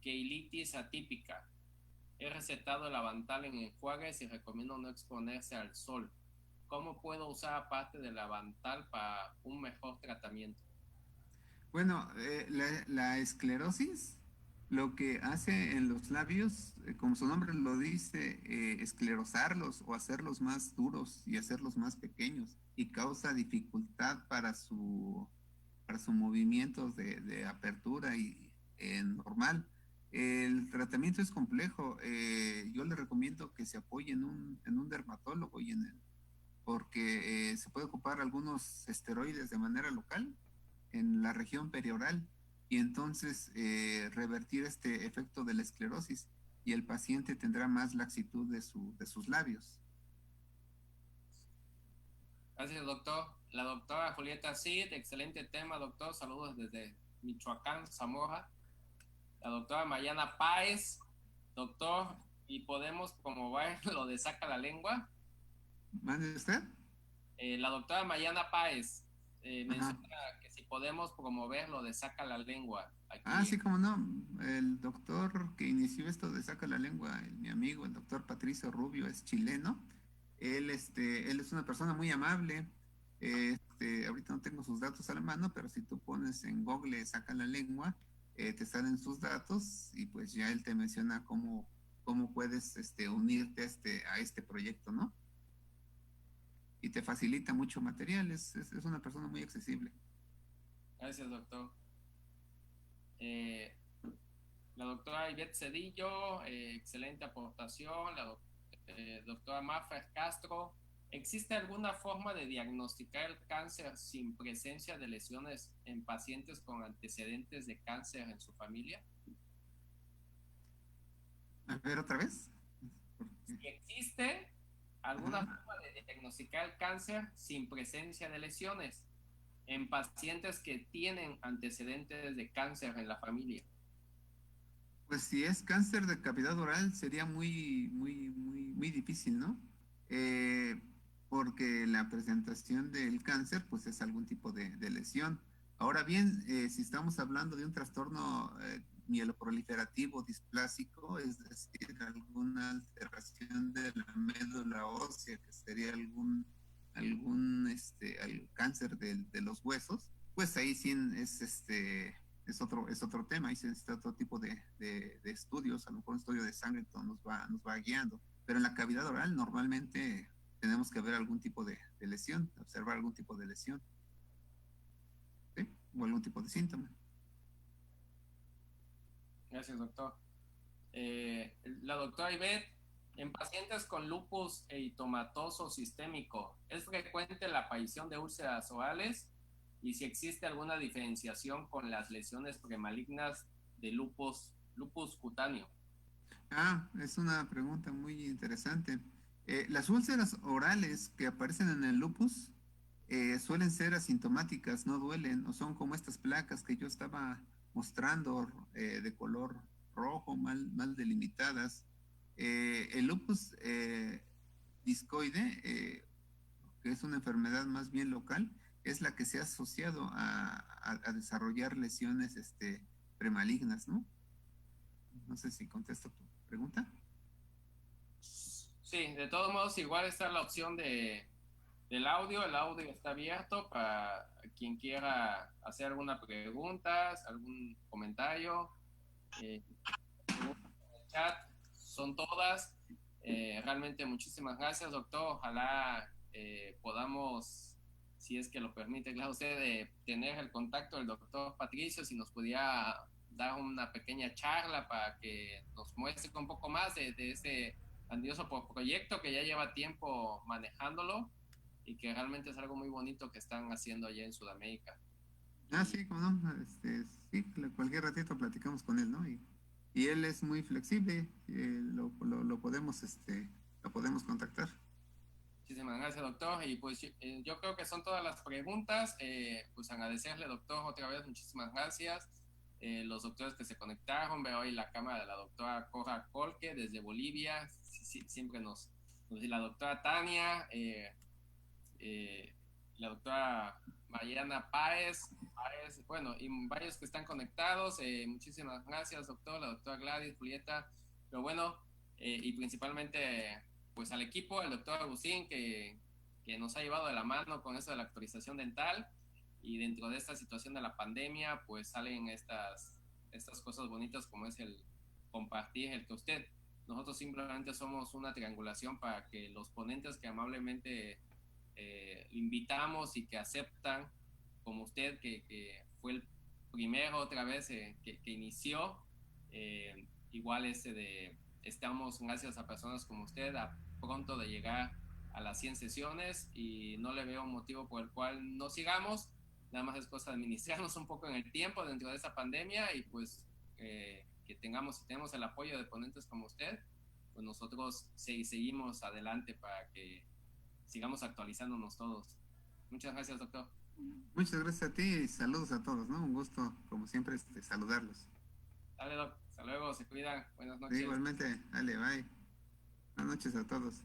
keilitis atípica. He recetado el Avantal en enjuagues y recomiendo no exponerse al sol. ¿Cómo puedo usar aparte del Avantal para un mejor tratamiento? Bueno, la esclerosis lo que hace en los labios, como su nombre lo dice, esclerosarlos o hacerlos más duros y hacerlos más pequeños y causa dificultad para su movimiento de apertura y normal. El tratamiento es complejo. Yo le recomiendo que se apoye en un dermatólogo porque se puede ocupar algunos esteroides de manera local en la región perioral y entonces revertir este efecto de la esclerosis y el paciente tendrá más laxitud de sus labios. Gracias, doctor. La doctora Julieta Cid, excelente tema, doctor. Saludos desde Michoacán, Zamora. La doctora Mariana Páez, doctor, ¿y podemos promover lo de saca la lengua? ¿Mande usted? La doctora Mariana Páez menciona que si podemos promover lo de saca la lengua. Aquí. Sí, como no. El doctor que inició esto de saca la lengua, mi amigo, el doctor Patricio Rubio, es chileno. Él es una persona muy amable. Ahorita no tengo sus datos a la mano, pero si tú pones en Google saca la lengua, te salen sus datos y pues ya él te menciona cómo puedes unirte a este proyecto, ¿no? Y te facilita mucho material. Es una persona muy accesible. Gracias, doctor. La doctora Ivette Cedillo, excelente aportación. La doctora Mafer Castro, ¿existe alguna forma de diagnosticar el cáncer sin presencia de lesiones en pacientes con antecedentes de cáncer en su familia? A ver, otra vez. Si existe alguna forma de diagnosticar el cáncer sin presencia de lesiones en pacientes que tienen antecedentes de cáncer en la familia. Pues si es cáncer de cavidad oral sería muy difícil, ¿no? Porque la presentación del cáncer pues es algún tipo de lesión. Ahora bien, si estamos hablando de un trastorno mieloproliferativo displásico, es decir, alguna alteración de la médula ósea, que sería algún cáncer de los huesos, pues ahí sí es otro tema, ahí se necesita otro tipo de estudios, a lo mejor un estudio de sangre nos va guiando, pero en la cavidad oral normalmente tenemos que ver algún tipo de lesión, observar algún tipo de lesión, ¿sí? O algún tipo de síntoma. Gracias, doctor. La doctora Ivette, en pacientes con lupus eritomatoso sistémico, ¿es frecuente la aparición de úlceras orales? Y si existe alguna diferenciación con las lesiones premalignas de lupus cutáneo. Es una pregunta muy interesante. Las úlceras orales que aparecen en el lupus suelen ser asintomáticas, no duelen, o son como estas placas que yo estaba mostrando de color rojo, mal delimitadas. El lupus discoide, que es una enfermedad más bien local, es la que se ha asociado a desarrollar lesiones premalignas, ¿no? No sé si contesto tu pregunta. Sí, de todos modos, igual está la opción del audio. El audio está abierto para quien quiera hacer alguna pregunta, algún comentario. En el chat son todas. Realmente muchísimas gracias, doctor. Ojalá podamos, si es que lo permite, claro, usted, tener el contacto del doctor Patricio, si nos pudiera dar una pequeña charla para que nos muestre un poco más de ese grandioso proyecto que ya lleva tiempo manejándolo y que realmente es algo muy bonito que están haciendo allá en Sudamérica. Sí, como no, sí, cualquier ratito platicamos con él, ¿no? Y él es muy flexible, lo podemos, lo podemos contactar. Muchísimas gracias, doctor. Y pues yo creo que son todas las preguntas. Pues agradecerle, doctor, otra vez, muchísimas gracias. Los doctores que se conectaron, veo hoy la cámara de la doctora Cora Colque desde Bolivia, siempre nos dice la doctora Tania, la doctora Mariana Páez, bueno, y varios que están conectados. Muchísimas gracias, doctor, la doctora Gladys, Julieta, pero bueno, y principalmente pues al equipo, el doctor Agustín, que nos ha llevado de la mano con eso de la actualización dental, y dentro de esta situación de la pandemia, pues salen estas cosas bonitas como es el compartir, el que nosotros simplemente somos una triangulación para que los ponentes que amablemente invitamos y que aceptan, como usted, que fue el primero otra vez que inició, igual estamos gracias a personas como usted a pronto de llegar a las 100 sesiones y no le veo un motivo por el cual no sigamos, nada más es cosa de administrarnos un poco en el tiempo dentro de esa pandemia y pues que tenemos el apoyo de ponentes como usted, pues nosotros seguimos adelante para que sigamos actualizándonos todos. Muchas gracias, doctor. Muchas gracias a ti y saludos a todos, ¿no? Un gusto, como siempre, saludarlos. Dale, doc. Hasta luego, se cuidan. Buenas Sí, noches. igualmente, dale, bye. Buenas noches a todos.